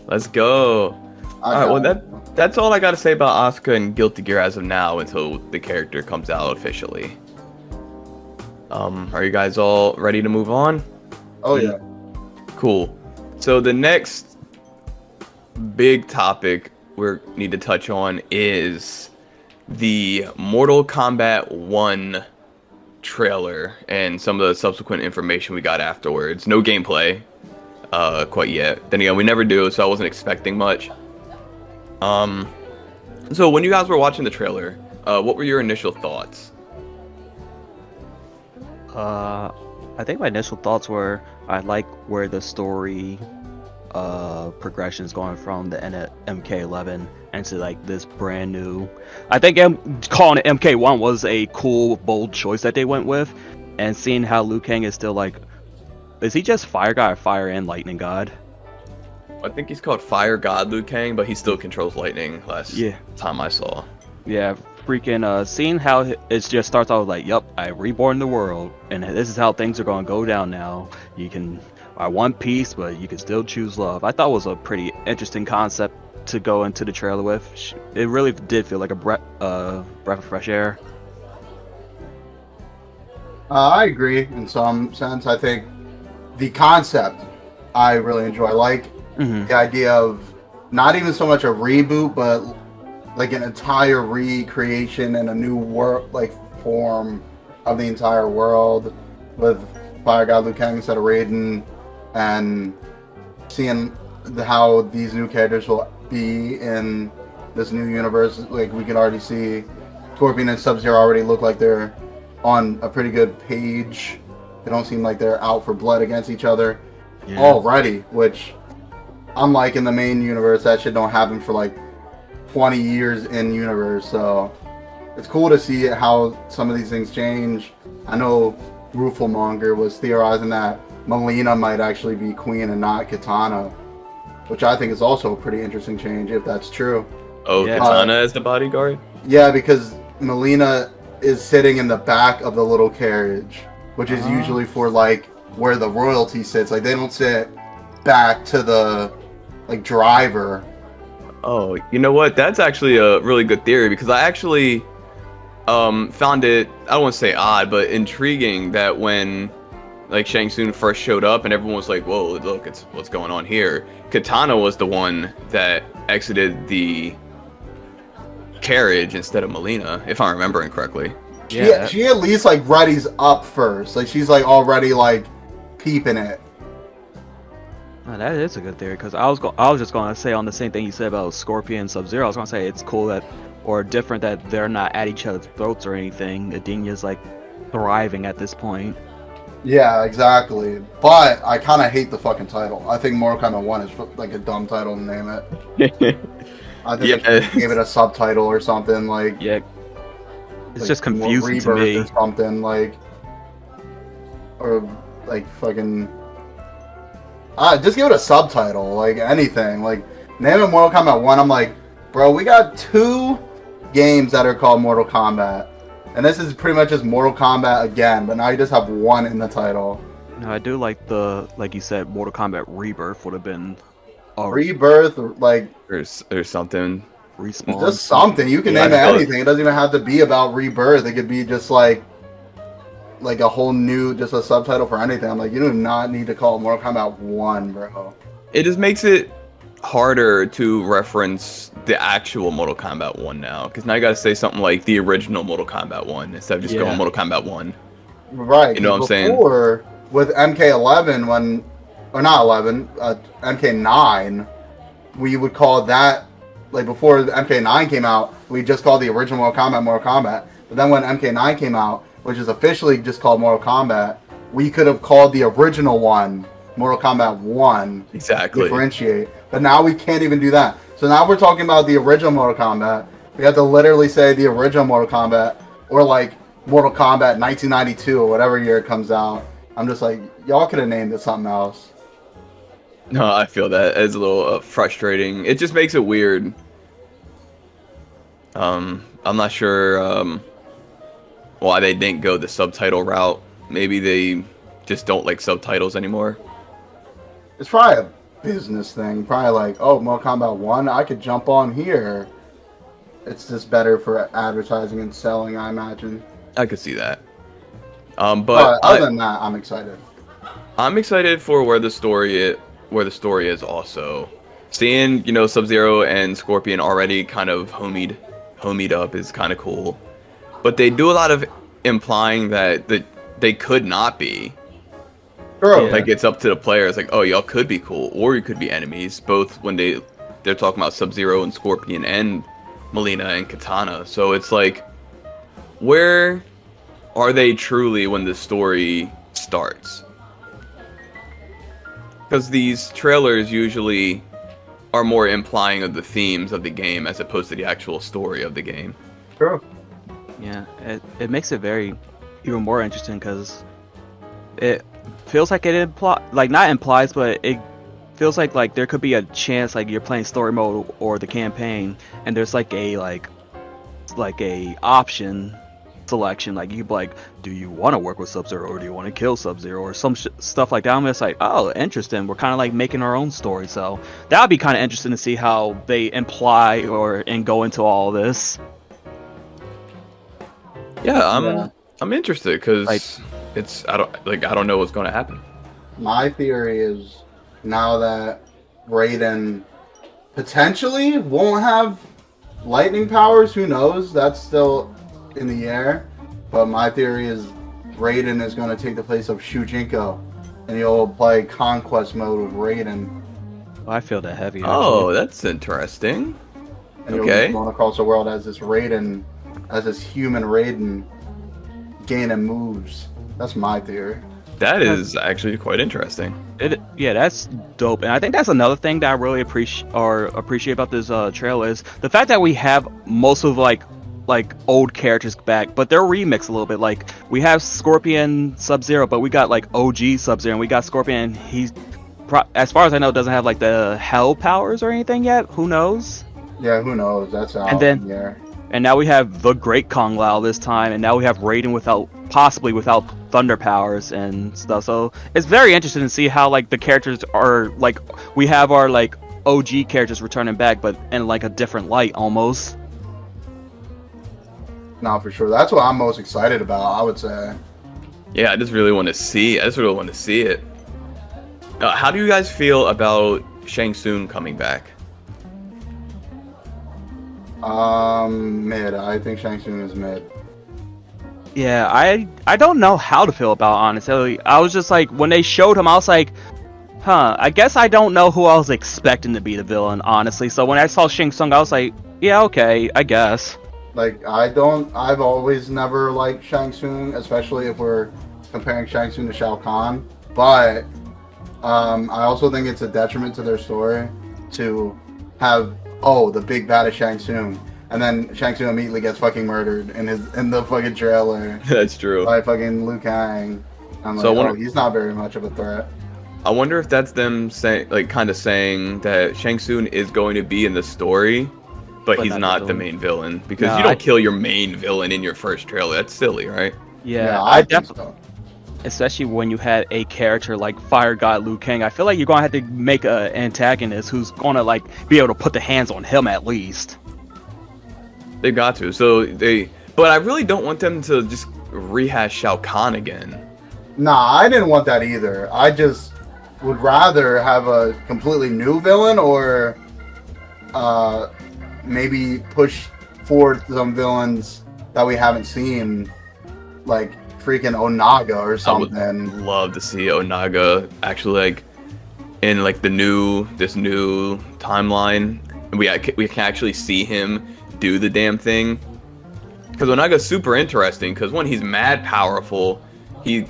Let's go. Alright, well that's all I gotta say about Asuka and Guilty Gear as of now until the character comes out officially. Are you guys all ready to move on? Oh yeah. Cool. So the next big topic we need to touch on is the Mortal Kombat 1 trailer and some of the subsequent information we got afterwards. No gameplay quite yet. Then again, we never do, so I wasn't expecting much. So when you guys were watching the trailer, what were your initial thoughts? I think my initial thoughts were I like where the story progression is going from the MK11 into like this brand new. I think calling it MK1 was a cool, bold choice that they went with, and seeing how Liu Kang is still like, is he just Fire God or Fire and Lightning God? I think he's called Fire God Liu Kang, but he still controls lightning last time I saw. Yeah, freaking seeing how it just starts out like, yup, I reborn the world, and this is how things are going to go down now. You can, I want peace, but you can still choose love. I thought it was a pretty interesting concept to go into the trailer with. It really did feel like a breath of fresh air. I agree in some sense. I think the concept I really enjoy. I like the idea of not even so much a reboot, but like an entire recreation and a new world, like form of the entire world, with Fire God Liu Kang instead of Raiden, and seeing how these new characters will be in this new universe. Like we can already see Scorpion and Sub-Zero already look like they're on a pretty good page. They don't seem like they're out for blood against each other already, which unlike in the main universe, that shit don't happen for like 20 years in universe. So it's cool to see how some of these things change. I know Rufelmonger was theorizing that Melina might actually be Queen and not Katana, which I think is also a pretty interesting change if that's true. Oh, Yeah. Katana as the bodyguard? Yeah, because Melina is sitting in the back of the little carriage, which is usually for like where the royalty sits. Like they don't sit back to the like driver. Oh, you know what? That's actually a really good theory, because I actually found it, I don't want to say odd, but intriguing that when like Shang Tsung first showed up and everyone was like, whoa, look, it's what's going on here. Katana was the one that exited the carriage instead of Melina, if I'm remembering correctly. She at least like readies up first. Like she's like already like peeping it. Oh, that is a good theory, because I was just going to say on the same thing you said about Scorpion and Sub-Zero. I was going to say it's cool that, or different that they're not at each other's throats or anything. Adenia's like thriving at this point. Yeah, exactly. But I kind of hate the fucking title. I think Mortal Kombat 1 is like a dumb title to name it. I think they should give it a subtitle or something like. Yeah. It's like just confusing to Rebirth me. or something like, or like fucking. Just give it a subtitle, like anything. Like name it Mortal Kombat 1. I'm like, bro, we got 2 games that are called Mortal Kombat, and this is pretty much just Mortal Kombat again. But now you just have 1 in the title. No, I do like like you said, Mortal Kombat Rebirth would have been a Rebirth, like There's something. respawn. just something. You can Yeah, name it I feel anything. It doesn't even have to be about Rebirth. It could be just like a whole new, just a subtitle for anything. I'm like, you do not need to call it Mortal Kombat 1, bro. It just makes it harder to reference the actual Mortal Kombat 1 now, because now you gotta say something like the original Mortal Kombat 1 instead of just going Mortal Kombat 1. Right. You know what I'm saying? Before, with MK11, or not 11, MK9, we would call that, like before MK9 came out, we just called the original Mortal Kombat. But then when MK9 came out, which is officially just called Mortal Kombat, we could have called the original one Mortal Kombat 1. Exactly. Differentiate. But now we can't even do that. So now we're talking about the original Mortal Kombat. We have to literally say the original Mortal Kombat, or like Mortal Kombat 1992 or whatever year it comes out. I'm just like, y'all could have named it something else. No, I feel that it's a little frustrating. It just makes it weird. I'm not sure why they didn't go the subtitle route. Maybe they just don't like subtitles anymore. It's probably a business thing. Probably like, oh, Mortal Kombat 1, I could jump on here. It's just better for advertising and selling, I imagine. I could see that. But other than that, I'm excited. I'm excited for where the story is also. Seeing, Sub-Zero and Scorpion already kind of homied up is kind of cool. But they do a lot of implying that they could not be. True. Like, it's up to the players, like, oh, y'all could be cool, or you could be enemies, both when they're talking about Sub-Zero and Scorpion and Melina and Katana. So it's like, where are they truly when the story starts? Because these trailers usually are more implying of the themes of the game as opposed to the actual story of the game. True. Yeah, it makes it even more interesting, because it feels like it not implies, but it feels like there could be a chance like you're playing story mode or the campaign, and there's like a option selection, like you like, do you want to work with Sub-Zero or do you want to kill Sub-Zero or some stuff like that. I'm just like, oh, interesting. We're kind of like making our own story, so that would be kind of interesting to see how they imply and go into all this. Yeah, I'm interested because I don't know what's going to happen. My theory is now that Raiden potentially won't have lightning powers, who knows? That's still in the air. But my theory is Raiden is going to take the place of Shujinko, and he'll play conquest mode with Raiden. I feel that heavy. Oh, that's interesting. And he'll Okay. be going across the world as this Raiden, as this human Raiden, gaining moves. That's my theory. That is actually quite interesting. That's dope, and I think that's another thing that I really appreciate about this trailer is the fact that we have most of like old characters back, but they're remixed a little bit. Like we have Scorpion, Sub-Zero, but we got like OG Sub-Zero, and we got Scorpion. He's, as far as I know, doesn't have like the hell powers or anything yet. Who knows? Yeah, who knows? That's out And then- in the air. And now we have the Great Kung Lao this time, and now we have Raiden possibly without thunder powers and stuff. So it's very interesting to see how like the characters are like, we have our like OG characters returning back, but in like a different light almost. No, for sure. That's what I'm most excited about, I would say. Yeah, I just really want to see. I just really want to see it. How do you guys feel about Shang Tsung coming back? Mid. I think Shang Tsung is mid. Yeah, I don't know how to feel about it, honestly. I was just like, when they showed him, I was like, huh, I guess I don't know who I was expecting to be the villain, honestly. So when I saw Shang Tsung, I was like, yeah, okay, I guess. Like, I've always never liked Shang Tsung, especially if we're comparing Shang Tsung to Shao Kahn. But I also think it's a detriment to their story to have, the big bad is Shang Tsung, and then Shang Tsung immediately gets fucking murdered in the fucking trailer. That's true. By fucking Liu Kang. I'm So like, he's not very much of a threat. I wonder if that's them saying, like, kind of saying that Shang Tsung is going to be in the story, but he's not the main villain, because No, you don't kill your main villain in your first trailer. That's silly, right? Yeah, I I think definitely. so. Especially when you had a character like Fire God Liu Kang, I feel like you're gonna have to make an antagonist who's gonna like be able to put the hands on him at least. They've got to. But I really don't want them to just rehash Shao Kahn again. Nah, I didn't want that either. I just would rather have a completely new villain, or maybe push forward some villains that we haven't seen, like freaking Onaga or something. I would love to see Onaga actually, like, in like this new timeline. We can actually see him do the damn thing. Because Onaga's super interesting. Because one, he's mad powerful. He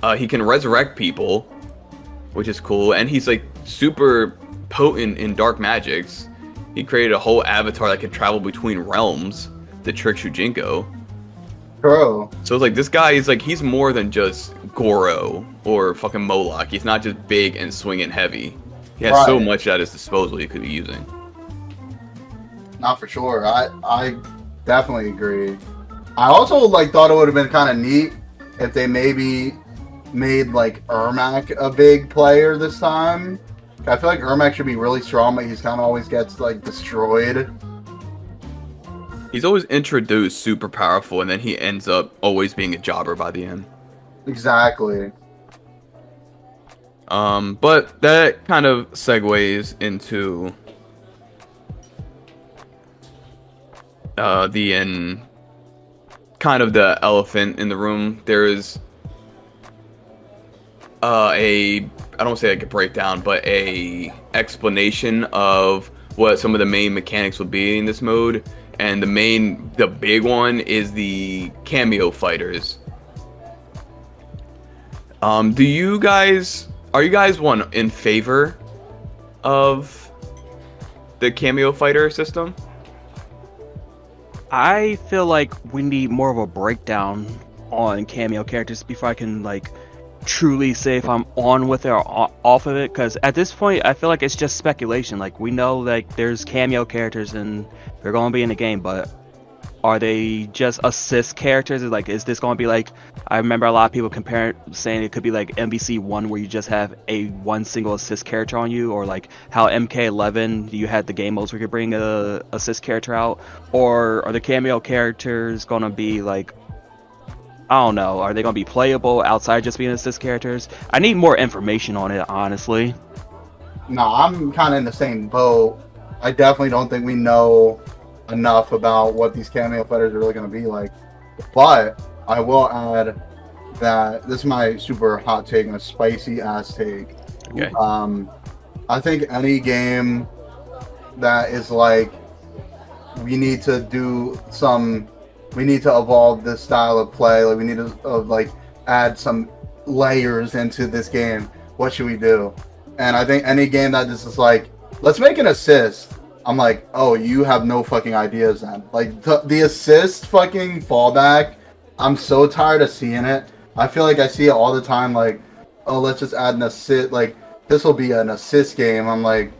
can resurrect people, which is cool, and he's like super potent in dark magics. He created a whole avatar that could travel between realms to trick Shujinko. Bro. So it's like, this guy is like, he's more than just Goro or fucking Moloch. He's not just big and swinging heavy. He has so much at his disposal he could be using. Not for sure. I definitely agree. I also like thought it would have been kind of neat if they maybe made like Ermac a big player this time. I feel like Ermac should be really strong, but he's kind of always gets like destroyed. He's always introduced super powerful, and then he ends up always being a jobber by the end. Exactly. But that kind of segues into kind of the elephant in the room. There is I don't want to say like a breakdown, but a explanation of what some of the main mechanics would be in this mode. And the big one is the cameo fighters. Are you guys in favor of the cameo fighter system? I feel like we need more of a breakdown on cameo characters before I can like truly say if I'm on with it or off of it, because at this point I feel like it's just speculation. Like, we know like there's cameo characters and they're going to be in the game, but are they just assist characters? Like, is this going to be like, I remember a lot of people saying it could be like MVC1 where you just have one single assist character on you, or like how MK11 you had the game modes where you could bring a assist character out, or are the cameo characters going to be like, I don't know, are they going to be playable outside just being assist characters? I need more information on it, honestly. No, I'm kind of in the same boat. I definitely don't think we know enough about what these cameo fighters are really going to be like. But I will add that this is my super hot take, my spicy ass take. Okay. I think any game that is like, we need to evolve this style of play, like we need to add some layers into this game. What should we do? And I think any game that just is like, let's make an assist, I'm like, oh, you have no fucking ideas then. Like, the assist fucking fallback, I'm so tired of seeing it. I feel like I see it all the time, like, oh, let's just add an assist, like, this will be an assist game. I'm like,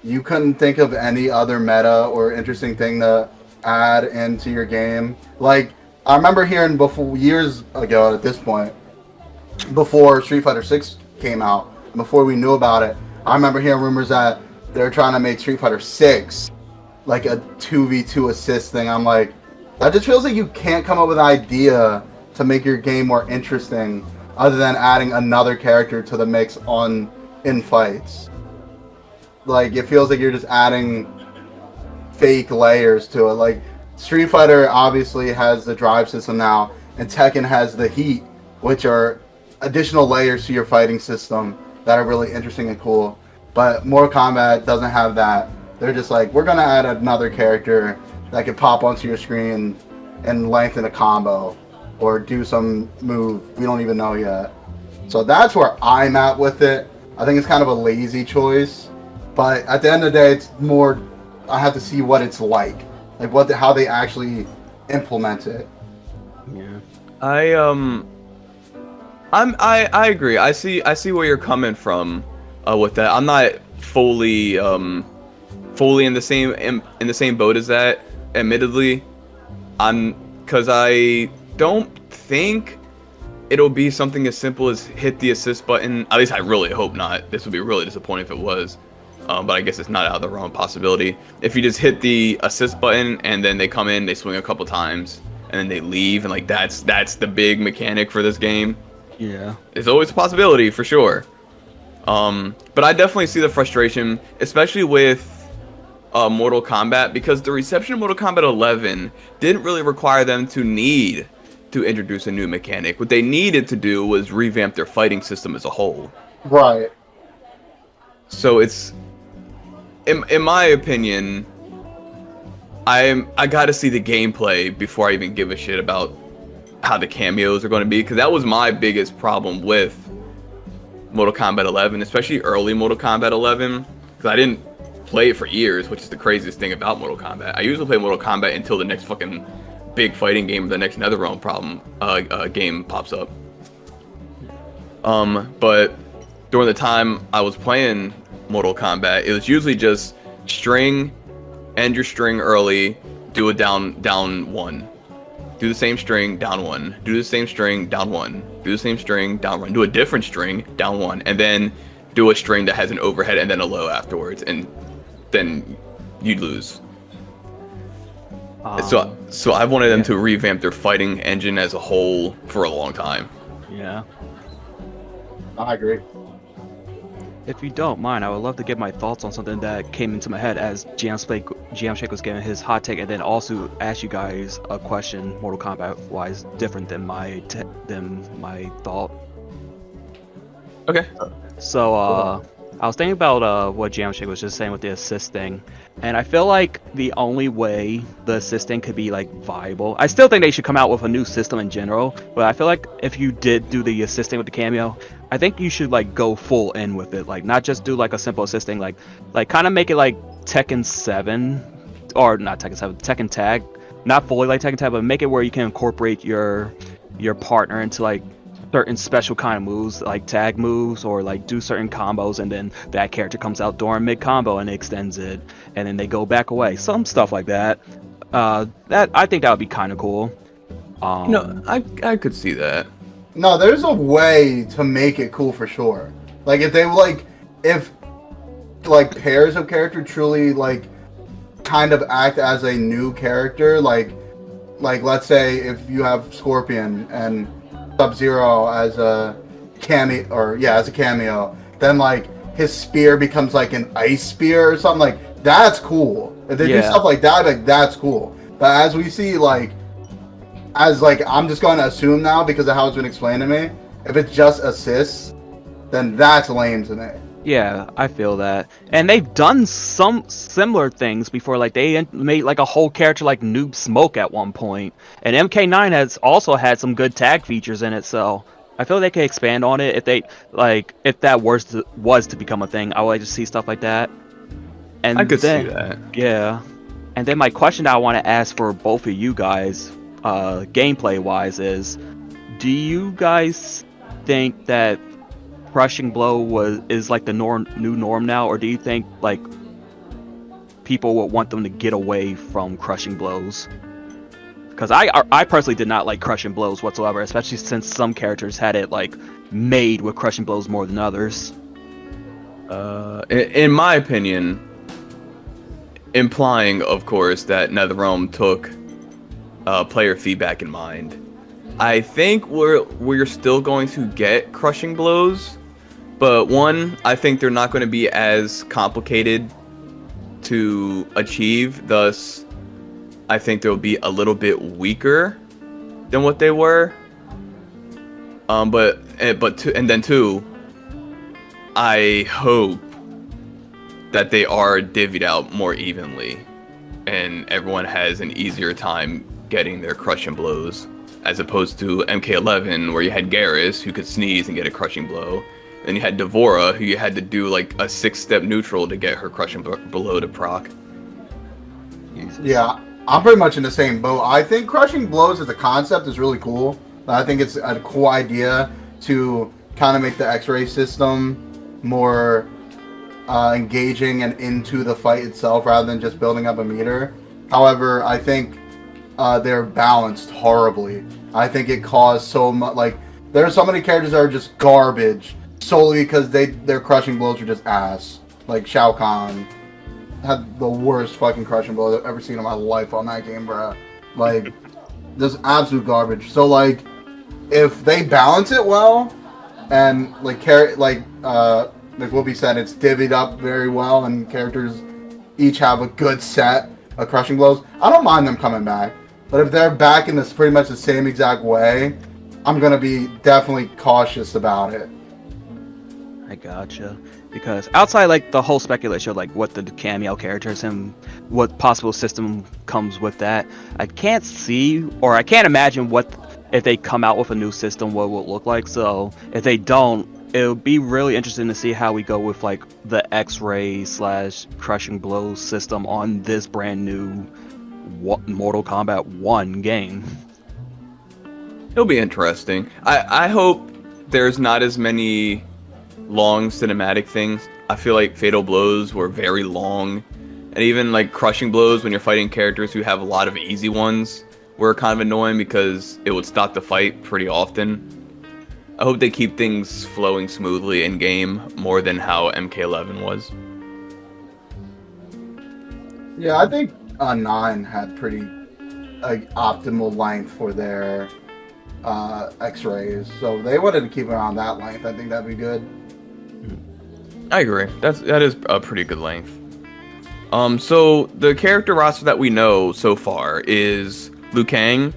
you couldn't think of any other meta or interesting thing to add into your game? Like, I remember hearing years ago at this point, before Street Fighter 6 came out, before we knew about it, I remember hearing rumors that they're trying to make Street Fighter 6 like a 2v2 assist thing. I'm like, that just feels like you can't come up with an idea to make your game more interesting, other than adding another character to the mix in fights. Like, it feels like you're just adding fake layers to it. Like, Street Fighter obviously has the drive system now, and Tekken has the heat, which are additional layers to your fighting system that are really interesting and cool. But Mortal Kombat doesn't have that. They're just like, we're gonna add another character that can pop onto your screen and lengthen a combo or do some move we don't even know yet. So that's where I'm at with it. I think it's kind of a lazy choice, but at the end of the day, it's more, I have to see what it's like how they actually implement it. Yeah. I agree. I see where you're coming from with that. I'm not fully in the same boat as that, admittedly. Because I don't think it'll be something as simple as hit the assist button. At least I really hope not. This would be really disappointing if it was. But I guess it's not out of the realm of possibility. If you just hit the assist button and then they come in, they swing a couple times, and then they leave, and like that's the big mechanic for this game. Yeah. It's always a possibility for sure. But I definitely see the frustration, especially with Mortal Kombat, because the reception of Mortal Kombat 11 didn't really require them to need to introduce a new mechanic. What they needed to do was revamp their fighting system as a whole. Right. So it's, in my opinion, I gotta see the gameplay before I even give a shit about how the cameos are going to be, because that was my biggest problem with Mortal Kombat 11, especially early Mortal Kombat 11, because I didn't play it for years, which is the craziest thing about Mortal Kombat. I usually play Mortal Kombat until the next fucking big fighting game or the next NetherRealm game pops up. But during the time I was playing Mortal Kombat, it was usually just end your string early, do it down one. Do the same string, down one. Do the same string, down one. Do the same string, down one. Do a different string, down one. And then do a string that has an overhead and then a low afterwards. And then you'd lose. So I've wanted them to revamp their fighting engine as a whole for a long time. Yeah. I agree. If you don't mind, I would love to get my thoughts on something that came into my head as GM Shake was giving his hot take, and then also ask you guys a question, Mortal Kombat wise, different than my thought. Okay. So I was thinking about what GM Shake was just saying with the assisting, and I feel like the only way the assisting could be like viable, I still think they should come out with a new system in general, but I feel like if you did do the assisting with the cameo, I think you should like go full in with it, like not just do like a simple assisting, like kind of make it like Tekken 7, or not Tekken 7, Tekken Tag, not fully like Tekken Tag, but make it where you can incorporate your partner into like certain special kind of moves, like tag moves, or like do certain combos, and then that character comes out during mid combo and extends it, and then they go back away, some stuff like that. That I think that would be kind of cool. I could see that. No, there's a way to make it cool for sure. Like if pairs of character truly like kind of act as a new character, like let's say if you have Scorpion and Sub-Zero as a cameo, then like his spear becomes like an ice spear or something, like that's cool. If they do stuff like that, like that's cool. But as we see, I'm just going to assume now because of how it's been explained to me, if it's just assists, then that's lame to me. Yeah, I feel that. And they've done some similar things before, like they made like a whole character like Noob Smoke at one point. And MK9 has also had some good tag features in it, so I feel they could expand on it if that was to become a thing. I would like to see stuff like that. And I could see that. Yeah. And then my question that I want to ask for both of you guys, gameplay wise, is do you guys think that Crushing Blow is like the new norm now, or do you think like people would want them to get away from Crushing Blows? Because I personally did not like Crushing Blows whatsoever, especially since some characters had it like made with Crushing Blows more than others. In my opinion, implying of course that NetherRealm took player feedback in mind, I think we're still going to get crushing blows, but one, I think they're not going to be as complicated to achieve. Thus, I think they'll be a little bit weaker than what they were. Then two, I hope that they are divvied out more evenly, and everyone has an easier time getting their crushing blows, as opposed to MK11, where you had Garrus, who could sneeze and get a crushing blow. Then you had Devora, who you had to do like a 6-step neutral to get her crushing blow to proc. Jesus. Yeah, I'm pretty much in the same boat. I think crushing blows as a concept is really cool. I think it's a cool idea to kind of make the X-ray system more engaging and into the fight itself rather than just building up a meter. However, I think they're balanced horribly. I think it caused so much, like, there are so many characters that are just garbage solely because their crushing blows are just ass. Like Shao Kahn had the worst fucking crushing blows I've ever seen in my life on that game, bro. Like, just absolute garbage. So, like, if they balance it well and like Whoopi said, it's divvied up very well and characters each have a good set of crushing blows, I don't mind them coming back. But if they're back in this pretty much the same exact way, I'm gonna be definitely cautious about it. I gotcha. Because outside like the whole speculation, like what the cameo characters and what possible system comes with that, I can't see or I can't imagine what if they come out with a new system what it will look like. So if they don't, it would be really interesting to see how we go with like the X-ray / crushing blows system on this brand new Mortal Kombat 1 game. It'll be interesting. I hope there's not as many long cinematic things. I feel like fatal blows were very long, and even like crushing blows when you're fighting characters who have a lot of easy ones were kind of annoying because it would stop the fight pretty often. I hope they keep things flowing smoothly in game more than how MK11 was. Yeah, I think 9 had pretty optimal length for their X-rays, so if they wanted to keep it on that length, I think that'd be good. I agree. That is a pretty good length. So the character roster that we know so far is Liu Kang,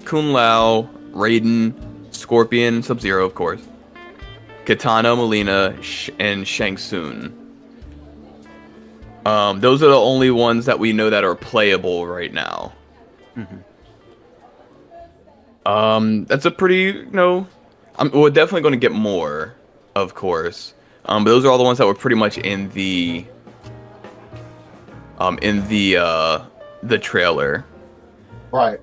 Kung Lao, Raiden, Scorpion, Sub-Zero, of course, Kitana, Melina, and Shang Tsung. Those are the only ones that we know that are playable right now. That's a pretty, we're definitely going to get more, of course. But those are all the ones that were pretty much in the trailer. Right.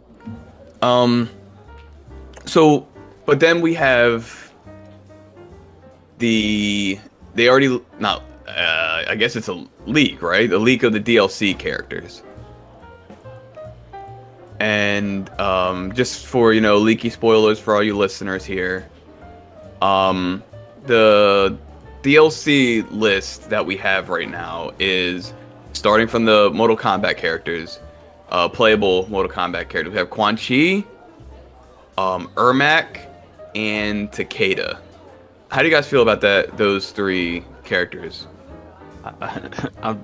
So, but then we have I guess it's a leak, right? A leak of the DLC characters. And just for, leaky spoilers for all you listeners here, the DLC list that we have right now is starting from the Mortal Kombat characters, playable Mortal Kombat characters. We have Quan Chi, Ermac, and Takeda. How do you guys feel about those three characters? I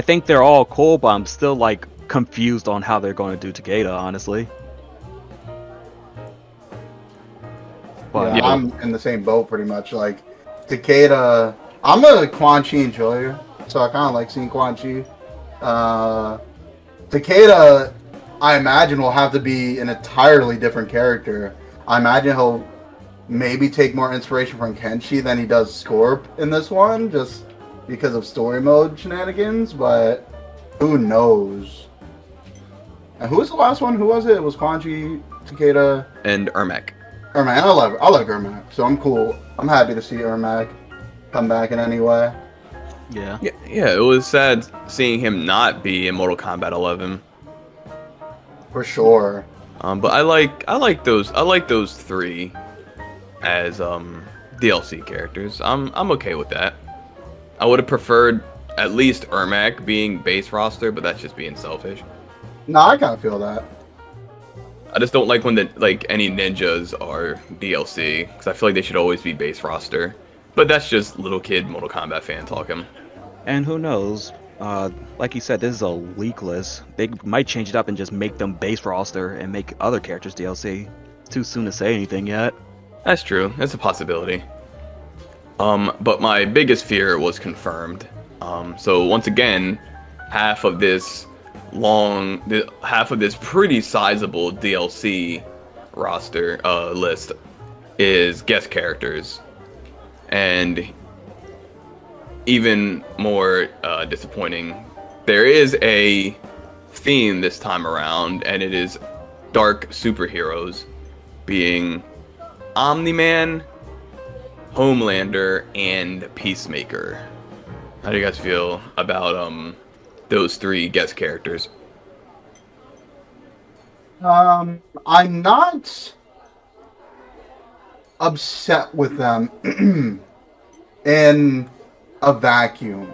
think they're all cool, but I'm still like confused on how they're going to do Takeda, honestly. But yeah, I'm in the same boat pretty much. Like Takeda, I'm a Quan Chi enjoyer, so I kind of like seeing Quan Chi. Takeda, I imagine will have to be an entirely different character. I imagine he'll maybe take more inspiration from Kenshi than he does Scorp in this one, just because of story mode shenanigans, but who knows? And who was the last one? Who was it? It was Quan Chi, Takeda, and Ermac. Ermac. I like Ermac, so I'm cool. I'm happy to see Ermac come back in any way. Yeah. Yeah, it was sad seeing him not be in Mortal Kombat 11. For sure. But I like those three as DLC characters. I'm okay with that. I would have preferred at least Ermac being base roster, but that's just being selfish. No, I kind of feel that. I just don't like when any ninjas are DLC because I feel like they should always be base roster. But that's just little kid Mortal Kombat fan talking. And who knows? Like you said, this is a leak list. They might change it up and just make them base roster and make other characters DLC. Too soon to say anything yet. That's true. That's a possibility. But my biggest fear was confirmed. So once again, half of this pretty sizable DLC roster list is guest characters, and even more disappointing, there is a theme this time around, and it is dark superheroes, being Omni-Man, Homelander, and Peacemaker. How do you guys feel about those three guest characters? I'm not upset with them in a vacuum.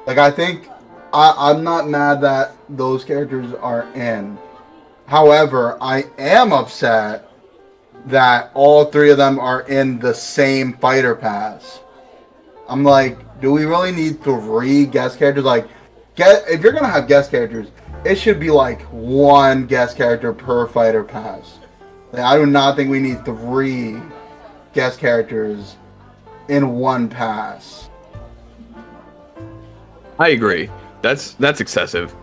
Like, I think I'm not mad that those characters are in. However, I am upset that all three of them are in the same fighter pass. I'm like, do we really need three guest characters? Like, if you're gonna have guest characters, it should be like one guest character per fighter pass. Like, I do not think we need three guest characters in one pass. I agree. That's excessive.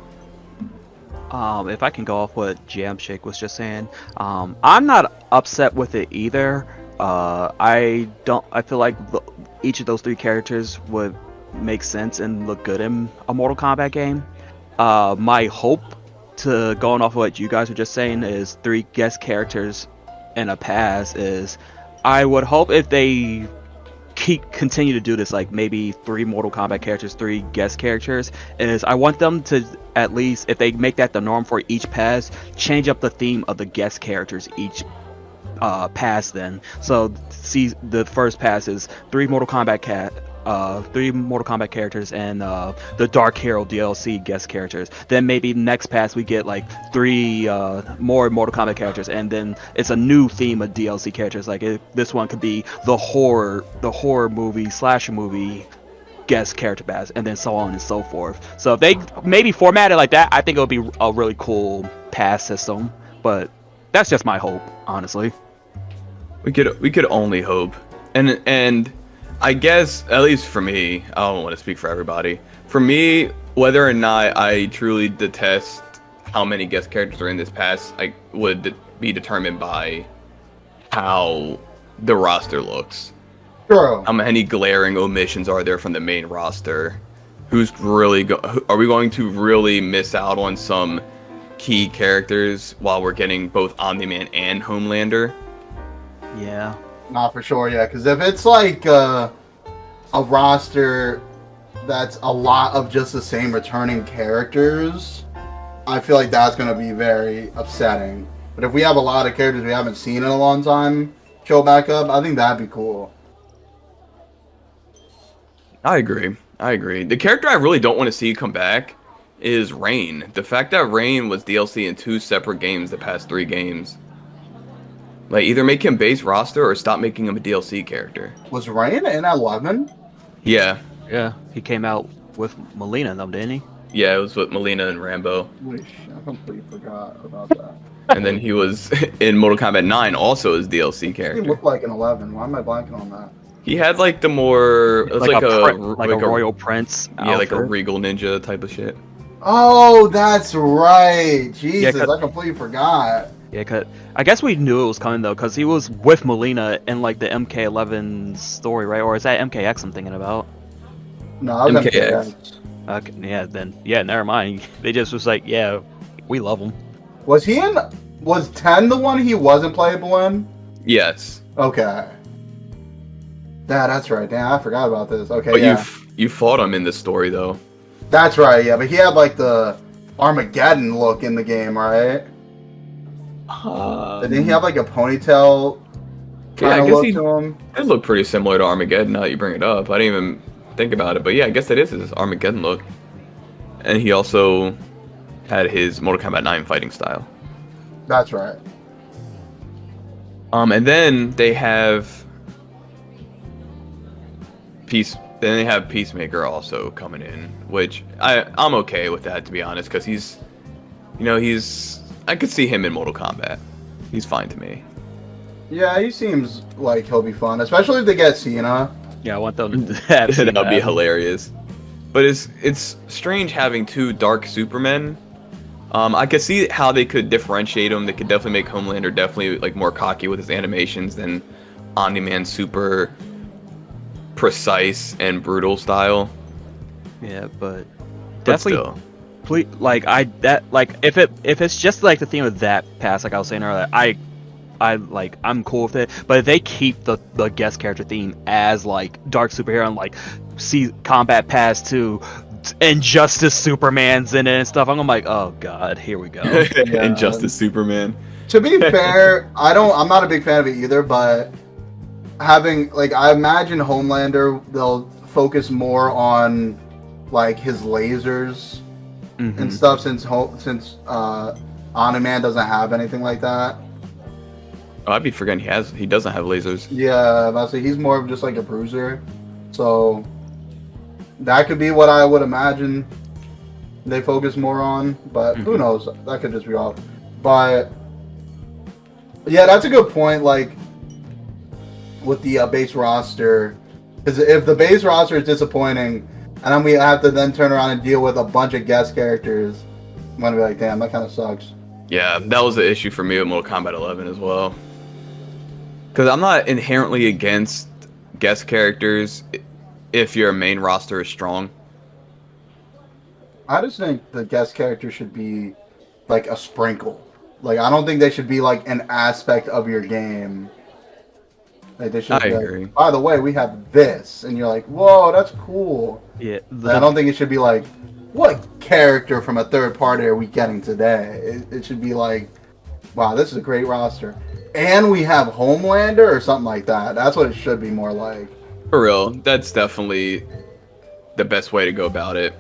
If I can go off what Jamshake was just saying, I'm not upset with it either. I feel like each of those three characters would make sense and look good in a Mortal Kombat game. My hope, to going off of what you guys were just saying, is three guest characters in a pass. Is I would hope if they continue to do this, like maybe three Mortal Kombat characters, three guest characters, is I want them to, at least if they make that the norm for each pass, change up the theme of the guest characters each pass. Then, so see, the first pass is three Mortal Kombat characters and the Dark Hero DLC guest characters. Then maybe next pass we get like three more Mortal Kombat characters, and then it's a new theme of DLC characters. Like this one could be the horror movie slasher movie guest character pass, and then so on and so forth. So if they maybe format it like that, I think it would be a really cool pass system. But that's just my hope, honestly. We could only hope, and I guess, at least for me, I don't want to speak for everybody. For me, whether or not I truly detest how many guest characters are in this pass, I would be determined by how the roster looks. True. How many glaring omissions are there from the main roster? Who's really are we going to really miss out on some key characters while we're getting both Omni-Man and Homelander? Yeah. Not for sure, yeah. Because if it's like a roster that's a lot of just the same returning characters, I feel like that's going to be very upsetting. But if we have a lot of characters we haven't seen in a long time show back up, I think that'd be cool. I agree. The character I really don't want to see come back is Rain. The fact that Rain was DLC in 2 separate games the past 3 games. Like, either make him base roster or stop making him a DLC character. Was Rain in 11? Yeah. Yeah, he came out with Melina and them, didn't he? Yeah, it was with Melina and Rambo. Holy shit, I completely forgot about that. And then he was in Mortal Kombat 9 also as DLC He character. looked like an 11. Why am I blanking on that? He had like the more... It was like a royal prince Yeah, like a outfit. regal ninja type of shit. Oh, that's right. Jesus, Yeah, I completely forgot. Yeah, cause I guess we knew it was coming though, because he was with Melina in like the MK11 story, right? Or is that MKX I'm thinking about? No, I was MKX. Okay, yeah, never mind. They just was like, yeah, we love him. Was 10 the one he wasn't playable in? Yes. Okay. Yeah, that's right. Damn, I forgot about this. Okay, But yeah. you fought him in this story though. That's right, yeah. But he had like the Armageddon look in the game, right? Didn't he have like a ponytail Yeah, I kind of guess look he to him? It looked pretty similar to Armageddon now that you bring it up. I didn't even think about it, but yeah, I guess that is his Armageddon look. And he also had his Mortal Kombat 9 fighting style. That's right. And then they have Peacemaker also coming in, which I'm okay with that, to be honest, because he's I could see him in Mortal Kombat. He's fine to me. Yeah, he seems like he'll be fun, especially if they get Cena. Yeah, I want them to have That'd be hilarious. But it's strange having two Dark Supermen. I could see how they could differentiate them. They could definitely make Homelander definitely like more cocky with his animations than Omni-Man's super precise and brutal style. Yeah, but But definitely. still. If it's just like the theme of that pass, like I was saying earlier, I'm cool with it. But if they keep the guest character theme as like Dark Superhero and like see Combat Pass 2, Injustice Superman's in it and stuff, I'm like, oh god, here we go. Yeah. Injustice Superman. To be fair, I'm not a big fan of it either, but having like I imagine Homelander, they'll focus more on like his lasers and stuff since Omni-Man doesn't have anything like that. Oh, I'd be forgetting he doesn't have lasers. Yeah, I'll say he's more of just like a bruiser, so that could be what I would imagine they focus more on. But who knows? That could just be off. But yeah, that's a good point. Like with the base roster, because if the base roster is disappointing, and then we have to then turn around and deal with a bunch of guest characters, I'm gonna be like, damn, that kind of sucks. Yeah, that was the issue for me with Mortal Kombat 11 as well. Because I'm not inherently against guest characters if your main roster is strong. I just think the guest character should be like a sprinkle. Like I don't think they should be like an aspect of your game. Like they should I be agree. like, by the way, we have this, and you're like, whoa, that's cool. Yeah, I don't think it should be like, what character from a third party are we getting today? It should be like, wow, this is a great roster. And we have Homelander or something like that. That's what it should be more like. For real, that's definitely the best way to go about it.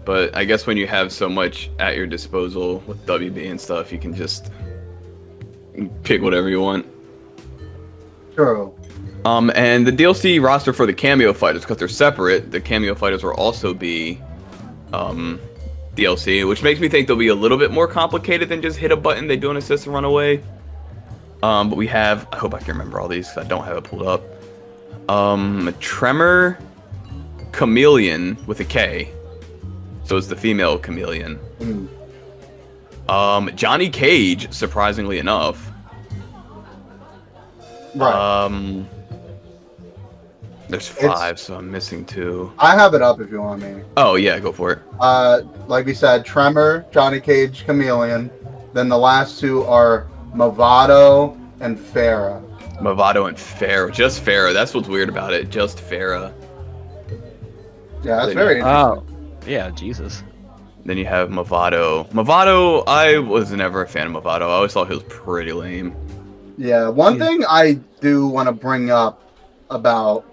But I guess when you have so much at your disposal with WB and stuff, you can just pick whatever you want. True. And the DLC roster for the cameo fighters, because they're separate, the cameo fighters will also be DLC, which makes me think they'll be a little bit more complicated than just hit a button, they do an assist and run away. But we have, I hope I can remember all these because I don't have it pulled up. Tremor Chameleon with a K. So it's the female chameleon. Johnny Cage, surprisingly enough. Right. There's 5, so I'm missing 2. I have it up if you want me. Oh yeah, go for it. Like we said, Tremor, Johnny Cage, Chameleon. Then the last 2 are Movado and Farah. Movado and Farah. Just Farah. That's what's weird about it. Just Farah. Yeah, that's very interesting. Oh, yeah, Jesus. Then you have Movado. Movado, I was never a fan of Movado. I always thought he was pretty lame. Yeah, one thing I do want to bring up about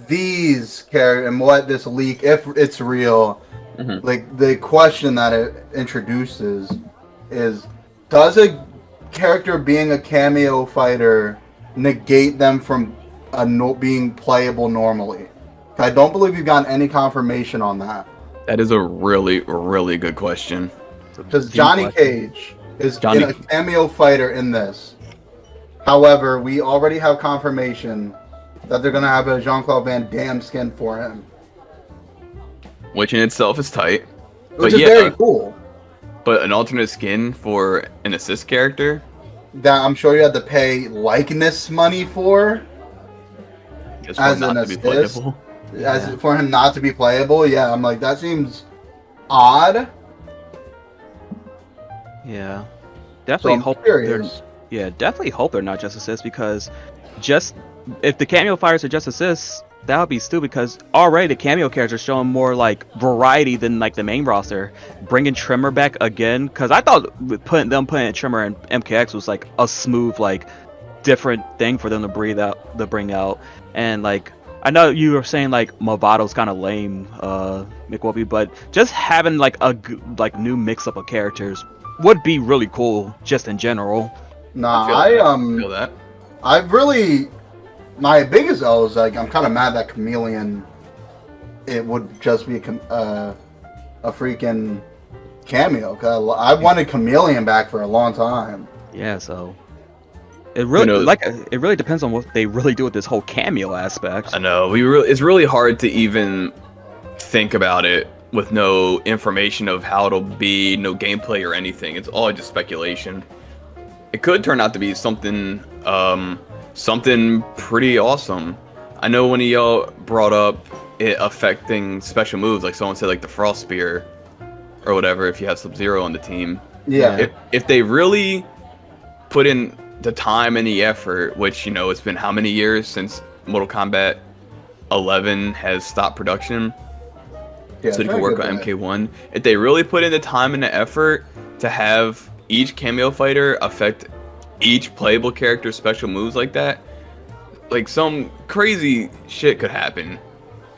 these characters and what this leak, if it's real, like the question that it introduces is, does a character being a cameo fighter negate them from being playable normally? I don't believe we've gotten any confirmation on that. That is a really, really good question. Because Johnny Cage is a cameo fighter in this. However, we already have confirmation that they're going to have a Jean-Claude Van Damme skin for him. Which in itself is tight. Which is very cool. But an alternate skin for an assist character? That I'm sure you had to pay likeness money for. As an assist. For him not to be playable. Yeah, I'm like, that seems odd. Yeah. Definitely hope definitely hope they're not just assists, because if the cameo fighters are just assists, that would be stupid, because already the cameo characters are showing more like variety than like the main roster. Bringing Tremor back again, because I thought putting Tremor and MKX was like a smooth, like different thing for them to bring out. And like, I know you were saying like Movado's kind of lame, McWhoopi, but just having like a new mix up of characters would be really cool, just in general. Nah, feel that. I really, my biggest L is like I'm kind of mad that Chameleon. It would just be a freaking cameo. 'Cause I wanted Chameleon back for a long time. Yeah, so it really knows? it really depends on what they really do with this whole cameo aspect. I know it's really hard to even think about it with no information of how it'll be, no gameplay or anything. It's all just speculation. It could turn out to be something something pretty awesome. I know when y'all brought up it affecting special moves, like someone said, like the Frost Spear or whatever, if you have Sub-Zero on the team. Yeah. If they really put in the time and the effort, which, you know, it's been how many years since Mortal Kombat 11 has stopped production, Yeah, so they can very work good on point. MK1. If they really put in the time and the effort to have each cameo fighter affect each playable character's special moves like that, like some crazy shit could happen.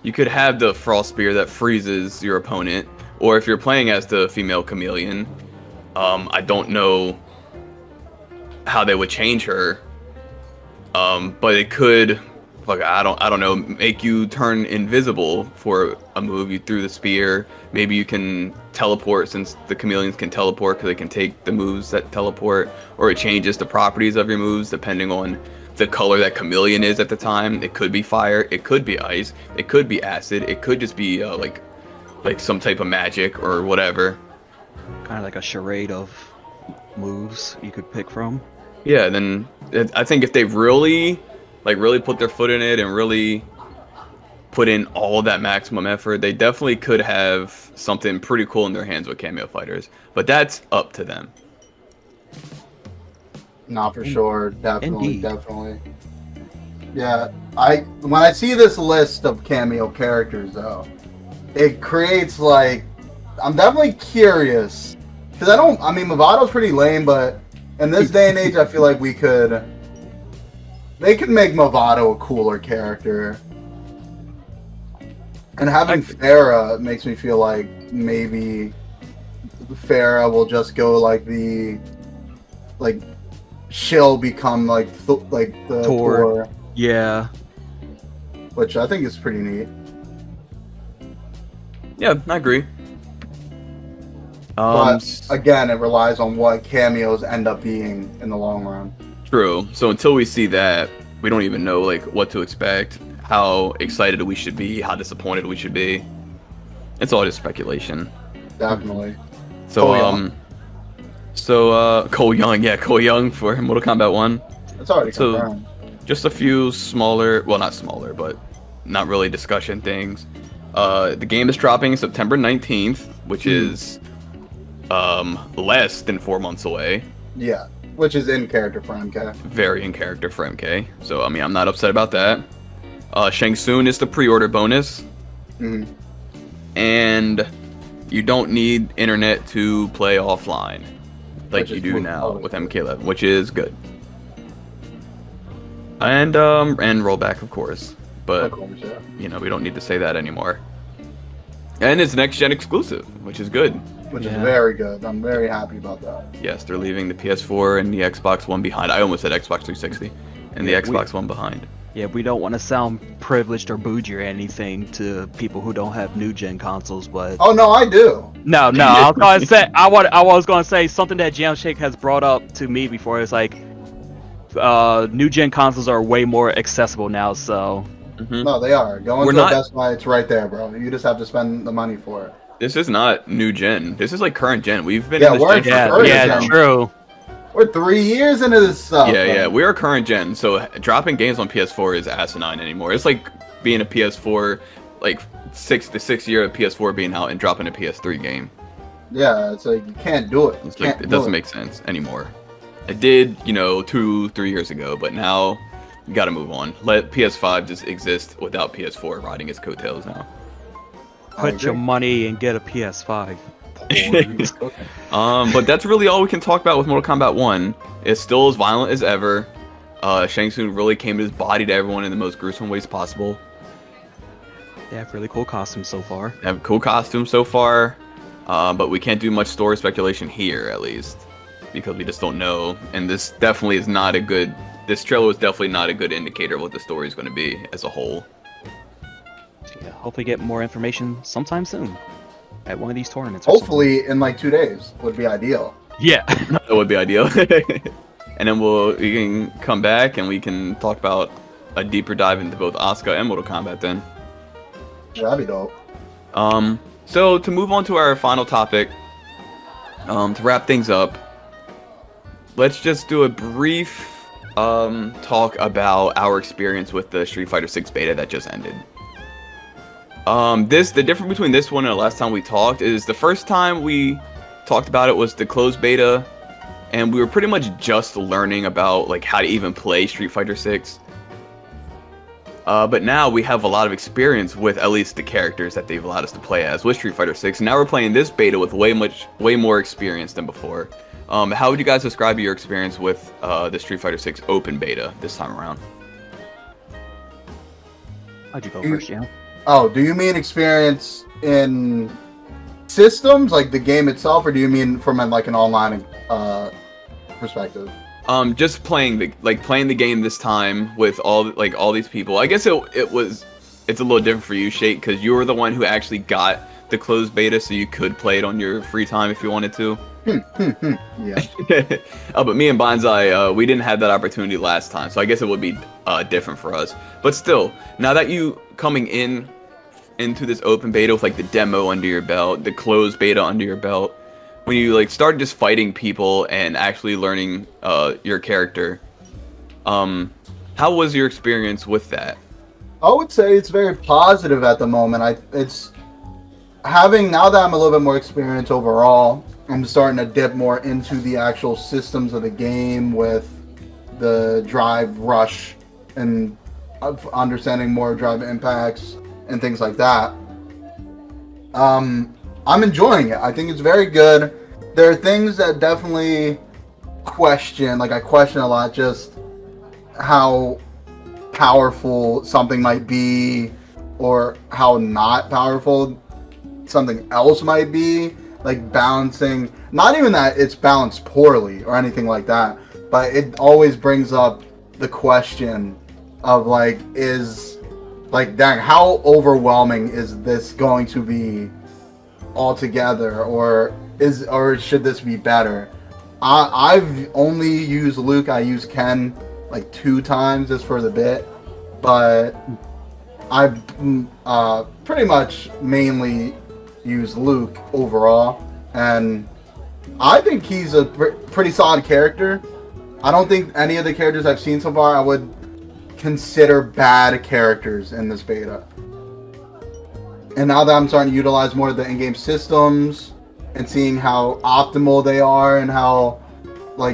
You could have the Frost Spear that freezes your opponent, or if you're playing as the female Chameleon, I don't know how they would change her, but it could, like, I don't know, make you turn invisible for a move. You threw the spear. Maybe you can teleport, since the Chameleons can teleport because they can take the moves that teleport, or it changes the properties of your moves depending on the color that Chameleon is at the time. It could be fire, it could be ice, it could be acid, it could just be like some type of magic or whatever. Kind of like a charade of moves you could pick from. Yeah, then I think if they really put their foot in it and really put in all that maximum effort, they definitely could have something pretty cool in their hands with cameo fighters. But that's up to them. Not for sure. Definitely, Indeed. definitely. Yeah, when I see this list of cameo characters, though, it creates, like, I'm definitely curious, because I mean, Movado's pretty lame, but in this day and age, I feel like they could make Movado a cooler character. And having Farah makes me feel like maybe Farah will just go she'll become like the Tor, Yeah. which I think is pretty neat. Yeah, I agree. But again, it relies on what cameos end up being in the long run. True. So until we see that, we don't even know like what to expect, how excited we should be, how disappointed we should be. It's all just speculation. Definitely. So Cole Young. Cole Young, yeah, Cole Young for Mortal Kombat 1. It's already So- confirmed. Just a few smaller, well, not smaller, but not really discussion things. The game is dropping September 19th, which is less than 4 months away. Yeah, which is in character for MK. Very in character for MK. So, I mean, I'm not upset about that. Shang Tsung is the pre-order bonus. Mhm. And you don't need internet to play offline like Which you is do cool. now with MK11, which is good. And rollback, of course. But Of course, yeah. you know, we don't need to say that anymore. And it's next gen exclusive, which is good. Which is Yeah. very good. I'm very happy about that. Yes, they're leaving the PS4 and the Xbox One behind. I almost said Xbox 360 and the Yeah, Xbox One behind. Yeah, we don't want to sound privileged or bougie or anything to people who don't have new gen consoles, but Oh no, I do. no, I was gonna say I was gonna say something that Jamshake has brought up to me before. Is like new gen consoles are way more accessible now, so Mhm. No, they are. Going We're to not- a Best Buy, it's right there, bro. You just have to spend the money for it. This is not new gen. This is like current gen. We've been Yeah, in this we're gen in for yeah, Current yeah, gen. true. We're 3 years into this stuff. Yeah, bro. we're current gen, so dropping games on PS4 is asinine anymore. It's like being a PS4, like the 6th year of PS4 being out and dropping a PS3 game. Yeah, it's like you can't do it. It's You like, can't it do doesn't make sense anymore. It did, 2-3 years ago, but now you gotta move on. Let PS5 just exist without PS4 riding its coattails now. I Put your agree. money and get a PS5. But that's really all we can talk about with Mortal Kombat 1. It's still as violent as ever. Shang Tsung really came to his body to everyone in the most gruesome ways possible. They have really cool costumes so far. They have cool costumes so far, but we can't do much story speculation here, at least. because we just don't know. And this definitely is not a good. This trailer is definitely not a good indicator of what the story is going to be as a whole. Yeah, hopefully get more information sometime soon at one of these tournaments. Hopefully in like 2 days would be ideal. Yeah. That would be ideal. And then we can come back and we can talk about a deeper dive into both Asuka and Mortal Kombat then. Yeah, that'd be dope. So to move on to our final topic, to wrap things up, let's just do a brief talk about our experience with the Street Fighter 6 beta that just ended. The difference between this one and the last time we talked is the first time we talked about it was the closed beta, and we were pretty much just learning about like how to even play Street Fighter 6. But now we have a lot of experience with at least the characters that they've allowed us to play as with Street Fighter 6. Now we're playing this beta with way more experience than before. How would you guys describe your experience with the Street Fighter 6 open beta this time around? How'd you go first, Jam? Oh, do you mean experience in systems, like the game itself, or do you mean from an online perspective? Just playing the game this time with all these people. I guess it's a little different for you, Shake, because you were the one who actually got the closed beta, so you could play it on your free time if you wanted to. Yeah. But me and Banzai, we didn't have that opportunity last time, so I guess it would be different for us. But still, now that you coming into this open beta with like the demo under your belt, the closed beta under your belt, when you like started just fighting people and actually learning your character, how was your experience with that? I would say it's very positive at the moment. It's having, now that I'm a little bit more experienced overall, I'm starting to dip more into the actual systems of the game with the drive rush and understanding more drive impacts and things like that. I'm enjoying it. I think it's very good. There are things that definitely I question a lot, just how powerful something might be or how not powerful something else might be. Like balancing, not even that it's balanced poorly or anything like that, but it always brings up the question of dang, how overwhelming is this going to be altogether, or should this be better? I've only used Luke. I used Ken like 2 times just for the bit, but I've pretty much mainly used Luke overall, and I think he's a pretty solid character. I don't think any of the characters I've seen so far I would consider bad characters in this beta. And now that I'm starting to utilize more of the in-game systems and seeing how optimal they are and how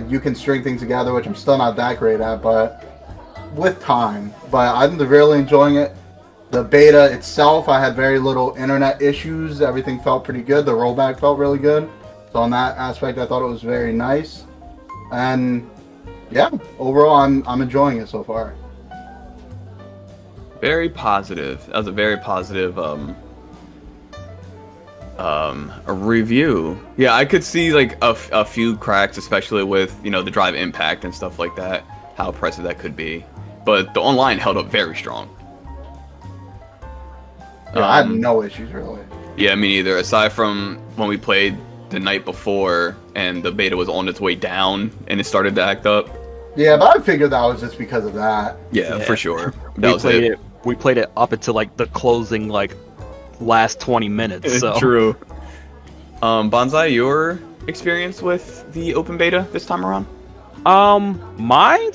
you can string things together, which I'm still not that great at, but with time. But I'm really enjoying it. The beta itself, I had very little internet issues. Everything felt pretty good. The rollback felt really good. So on that aspect, I thought it was very nice. And yeah, overall, I'm enjoying it so far. Very positive. That was a very positive a review. Yeah, I could see a few cracks, especially with the drive impact and stuff like that. How impressive that could be. But the online held up very strong. Yeah, I had no issues really. Yeah, me neither. Aside from when we played the night before and the beta was on its way down and it started to act up. Yeah, but I figured that was just because of that. Yeah. For sure. That was it. We played it up until the closing last 20 minutes. So. True. Banzai, your experience with the open beta this time around? Mine,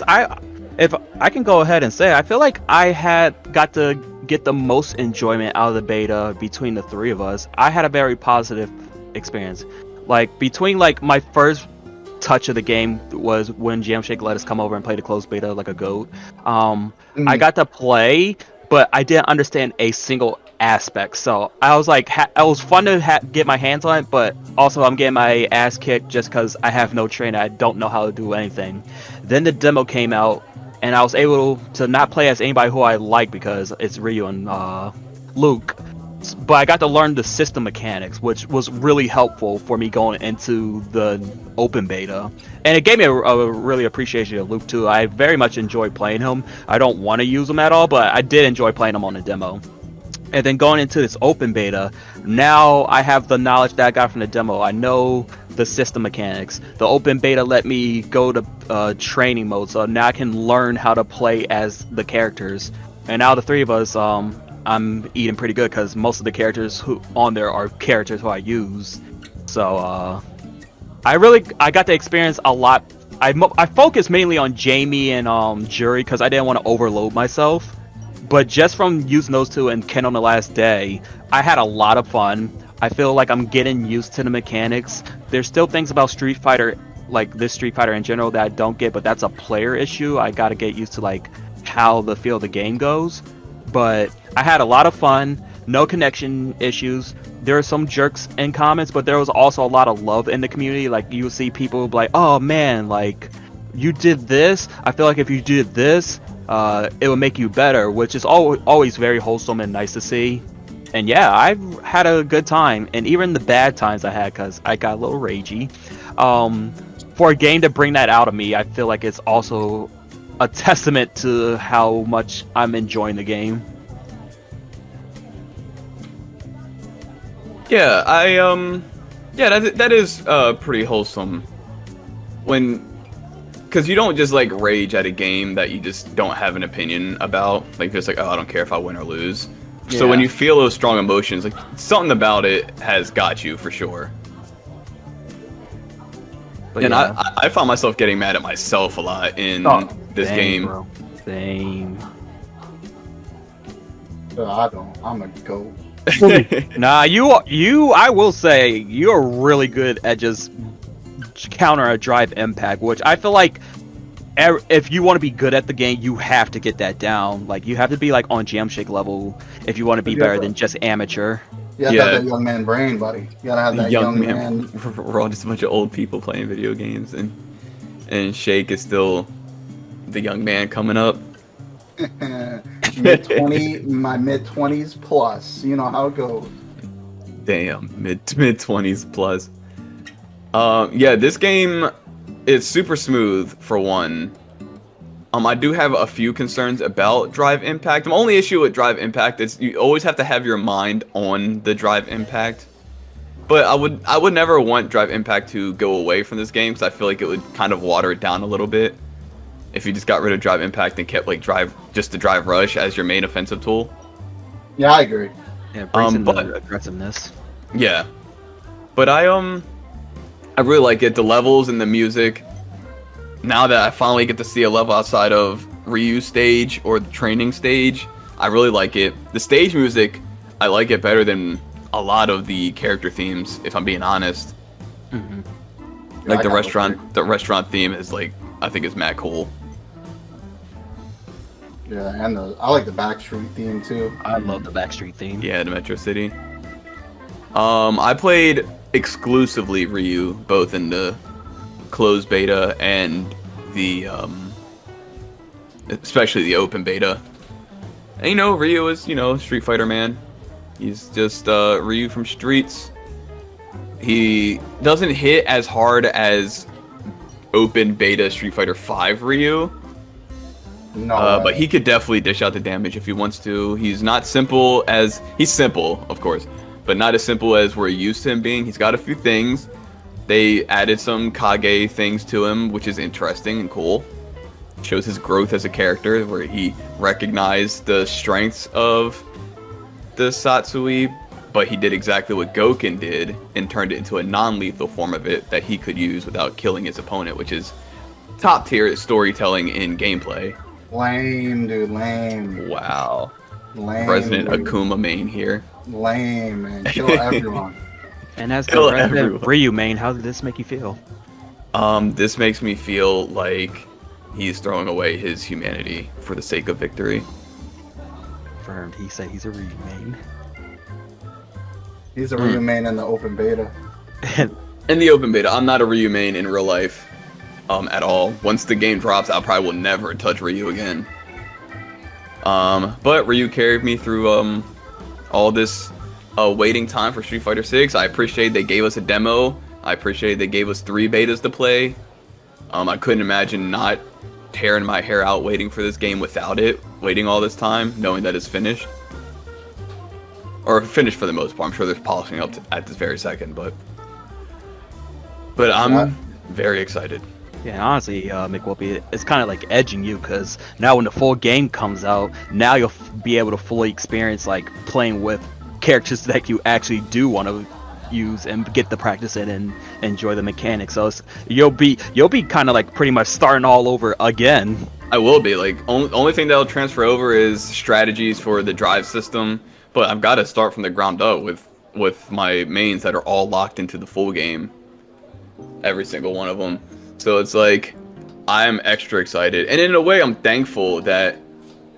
if I can go ahead and say, I feel like I got to get the most enjoyment out of the beta between the 3 of us. I had a very positive experience. Between my first touch of the game was when Jamshake let us come over and play the closed beta like a goat. I got to play, but I didn't understand a single aspect. So I was it was fun to get my hands on it, but also I'm getting my ass kicked just because I have no training. I don't know how to do anything. Then the demo came out, and I was able to not play as anybody who I like because it's Ryu and Luke. but I got to learn the system mechanics, which was really helpful for me going into the open beta. And it gave me a really appreciation of Luke too. I very much enjoyed playing him. I don't want to use him at all, but I did enjoy playing him on the demo. And then going into this open beta, now I have the knowledge that I got from the demo. I know the system mechanics. The open beta let me go to training mode, so now I can learn how to play as the characters. And now the three of us, I'm eating pretty good because most of the characters who on there are characters who I use. So I got to experience a lot. I focused mainly on Jamie and Jury because I didn't want to overload myself. But just from using those two and Ken on the last day, I had a lot of fun. I feel like I'm getting used to the mechanics. There's still things about Street Fighter, like this Street Fighter in general, that I don't get, but that's a player issue. I gotta get used to like how the feel of the game goes. But I had a lot of fun, no connection issues. There are some jerks in comments, but there was also a lot of love in the community. Like you see people be like, oh man, like you did this. I feel like if you did this, it would make you better, which is always very wholesome and nice to see. And yeah, I've had a good time, and even the bad times I had, because I got a little ragey. For a game to bring that out of me, I feel like it's also a testament to how much I'm enjoying the game. Yeah, that is pretty wholesome. Because you don't just like rage at a game that you just don't have an opinion about, like just like, oh, I don't care if I win or lose. Yeah. So when you feel those strong emotions, like something about it has got you for sure. But and yeah. I found myself getting mad at myself a lot in this game. Bro. Same. I don't. I'm a goat. Nah, you. I will say you're really good at just counter a drive impact, which I feel like if you want to be good at the game, you have to get that down. Like you have to be like on jam shake level if you want to be better than just amateur. You have to have that young man brain, buddy. You gotta have that young man. We're all just a bunch of old people playing video games, and Shake is still the young man coming up. my mid-20s plus. You know how it goes. Damn, mid-20s plus. Yeah, this game is super smooth for one. I do have a few concerns about drive impact. The only issue with drive impact is you always have to have your mind on the drive impact. But I would never want drive impact to go away from this game because I feel like it would kind of water it down a little bit if you just got rid of drive impact and kept like the drive rush as your main offensive tool. Yeah, I agree. Yeah, it brings in the aggressiveness. Yeah, but I really like it. The levels and the music. Now that I finally get to see a level outside of Ryu's stage or the training stage, I really like it. The stage music, I like it better than a lot of the character themes, if I'm being honest. Mm-hmm. Like the restaurant theme is like, I think is mad cool. Yeah, and I like the Backstreet theme too. I love the Backstreet theme. Yeah, the Metro City. I played exclusively Ryu, both in the closed beta and the especially the open beta. And Ryu is Street Fighter man. He's just Ryu from Streets. He doesn't hit as hard as open beta Street Fighter 5 Ryu. No, but he could definitely dish out the damage if he wants to. He's simple, of course, but not as simple as we're used to him being. He's got a few things. They added some Kage things to him, which is interesting and cool. Shows his growth as a character, where he recognized the strengths of the Satsui, but he did exactly what Gouken did and turned it into a non-lethal form of it that he could use without killing his opponent, which is top tier storytelling in gameplay. Lame, dude, lame. Wow. Lame. President Akuma main here. Lame, man. Kill everyone. And as the President Ryu main, how did this make you feel? This makes me feel like he's throwing away his humanity for the sake of victory. Confirmed. He said he's a Ryu main. He's a Ryu main in the open beta. In the open beta, I'm not a Ryu main in real life, at all. Once the game drops, I probably will never touch Ryu again. But Ryu carried me through all this waiting time for Street Fighter 6. I appreciate they gave us a demo. I appreciate they gave us 3 betas to play. I couldn't imagine not tearing my hair out waiting for this game without it, waiting all this time, knowing that it's finished. Or finished for the most part. I'm sure there's polishing up at this very second, but I'm very excited. Yeah, honestly, McWhoopi, it's kind of like edging you, because now when the full game comes out, now you'll be able to fully experience like playing with characters that you actually do want to use and get the practice in and enjoy the mechanics. So you'll be kind of like pretty much starting all over again. I will be like only thing that'll transfer over is strategies for the drive system, but I've got to start from the ground up with my mains that are all locked into the full game, every single one of them. So it's like I'm extra excited, and in a way I'm thankful that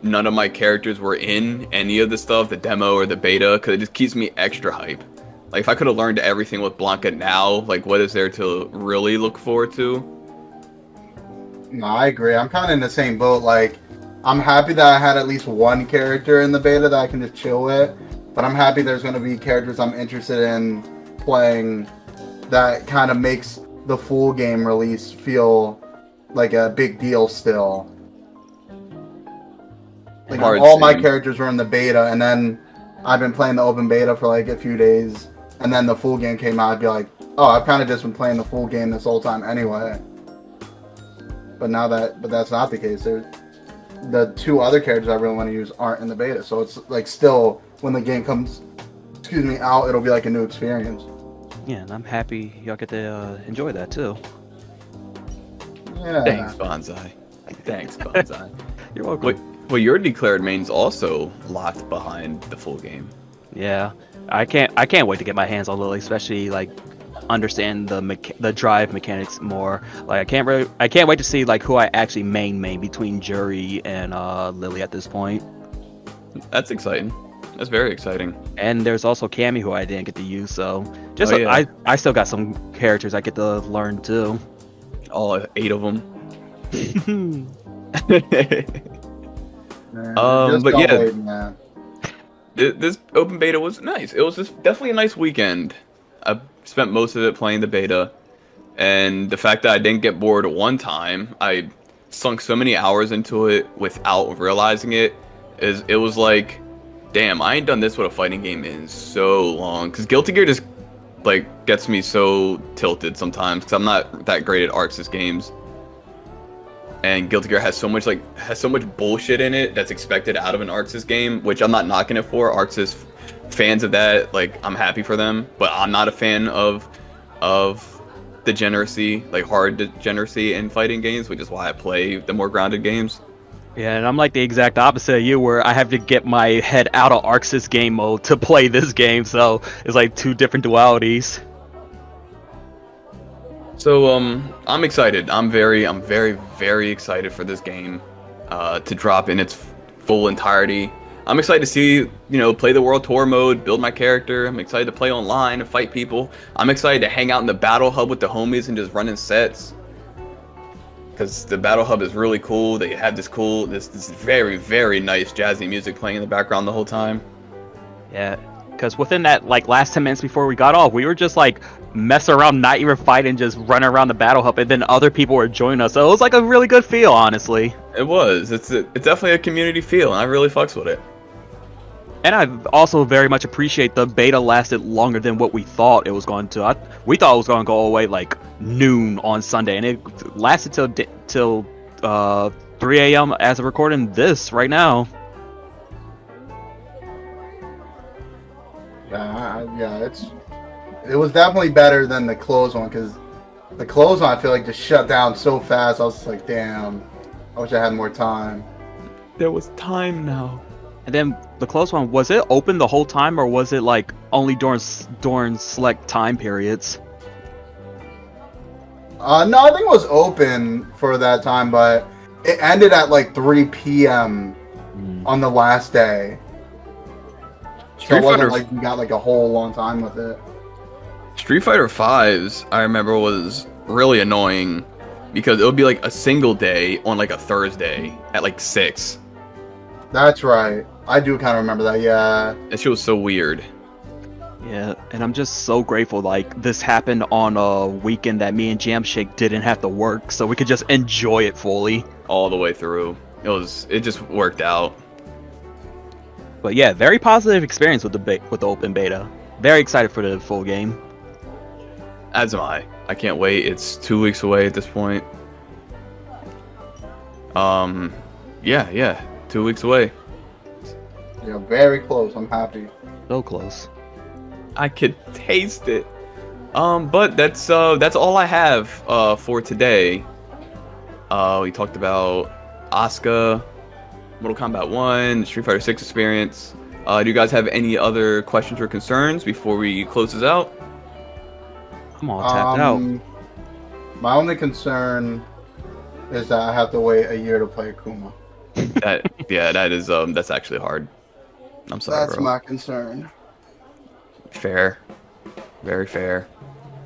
none of my characters were in any of the stuff, the demo or the beta, because it just keeps me extra hype. Like if I could have learned everything with Blanca now, like what is there to really look forward to? No, I agree. I'm kind of in the same boat. Like, I'm happy that I had at least one character in the beta that I can just chill with, but I'm happy there's going to be characters I'm interested in playing that kind of makes the full game release feel like a big deal still. Like all my characters were in the beta, and then I've been playing the open beta for like a few days, and then the full game came out, I'd be like, oh, I've kind of just been playing the full game this whole time anyway. But that's not the case. The 2 other characters I really want to use aren't in the beta, so it's like still when the game comes, out, it'll be like a new experience. Yeah, and I'm happy y'all get to enjoy that too. Yeah. Thanks, Banzai. Thanks, Banzai. You're welcome. Well, your declared main's also locked behind the full game. Yeah, I can't wait to get my hands on Lily, especially like understand the drive mechanics more. Like I can't wait to see like who I actually main between Jury and Lily at this point. That's exciting. That's very exciting. And there's also Cammy, who I didn't get to use, so just yeah. I still got some characters I get to learn too. All 8 of them. But yeah, man. This open beta was nice. It was just definitely a nice weekend. I spent most of it playing the beta, and the fact that I didn't get bored one time, I sunk so many hours into it without realizing it. It was like, damn, I ain't done this with a fighting game in so long. Because Guilty Gear just like gets me so tilted sometimes, because I'm not that great at Arxis games. And Guilty Gear has so much bullshit in it that's expected out of an Arxis game, which I'm not knocking it for. Arxis fans of that, like, I'm happy for them, but I'm not a fan of degeneracy, like hard degeneracy in fighting games, which is why I play the more grounded games. Yeah, and I'm like the exact opposite of you, where I have to get my head out of Arxis game mode to play this game, so it's like 2 different dualities. So I'm excited. I'm very, very excited for this game to drop in its full entirety. I'm excited to see, play the World Tour mode, build my character. I'm excited to play online and fight people. I'm excited to hang out in the Battle Hub with the homies and just run in sets. Because the Battle Hub is really cool. They have this very, very nice jazzy music playing in the background the whole time. Yeah, because within that like last 10 minutes before we got off, we were just like messing around, not even fighting, just running around the Battle Hub, and then other people were joining us. So it was like a really good feel, honestly. It was. It's definitely a community feel, and I really fucks with it. And I also very much appreciate the beta lasted longer than what we thought it was going to. We thought it was going to go away like noon on Sunday, and it lasted till 3 a.m. as of recording this right now. Yeah, it was definitely better than the closed one, because the closed one I feel like just shut down so fast. I was just like, damn, I wish I had more time. There was time now. And then the closed one, was it open the whole time, or was it like only during select time periods? No, I think it was open for that time, but it ended at like 3 p.m. on the last day. So it wasn't like you got like a whole long time with it. Street Fighter 5's, I remember, was really annoying because it would be like a single day on like a Thursday at like 6. That's right. I do kind of remember that, yeah. That shit was so weird. Yeah, and I'm just so grateful like this happened on a weekend that me and Jamshake didn't have to work, so we could just enjoy it fully. All the way through. It just worked out. But yeah, very positive experience with the open beta. Very excited for the full game. As am I. I can't wait. It's 2 weeks away at this point. Yeah, 2 weeks away. Yeah, very close. I'm happy. So close. I could taste it. But that's all I have for today. We talked about Asuka, Mortal Kombat 1, Street Fighter 6 experience. Do you guys have any other questions or concerns before we close this out? I'm all tapped out. My only concern is that I have to wait a year to play Akuma. That's actually hard. I'm sorry, That's bro. my concern. Fair. Very fair.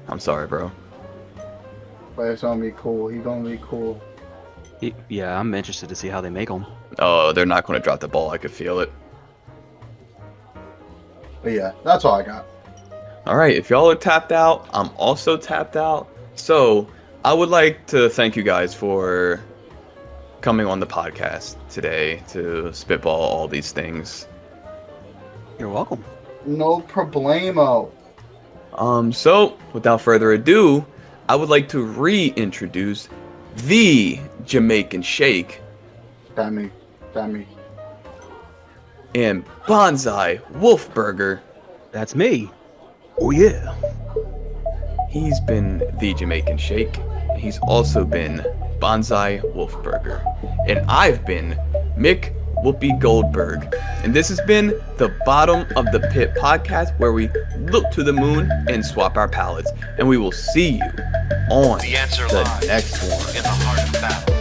I'm sorry, bro. But it's gonna be cool. He's gonna be cool. Yeah, I'm interested to see how they make them. Oh, they're not going to drop the ball. I could feel it. But yeah, that's all I got. All right, if y'all are tapped out, I'm also tapped out. So I would like to thank you guys for coming on the podcast today to spitball all these things. You're welcome. No problemo. So without further ado, I would like to reintroduce the Jamaican Shake Damn me. and Banzai Wolfburger. That's me. Oh yeah. He's been the Jamaican Shake. He's also been Banzai Wolfburger. And I've been Mick Whoopi Goldberg. And this has been the Bottom of the Pit podcast, where we look to the moon and swap our palettes. And we will see you on The answer the lies next one. in the heart of battle.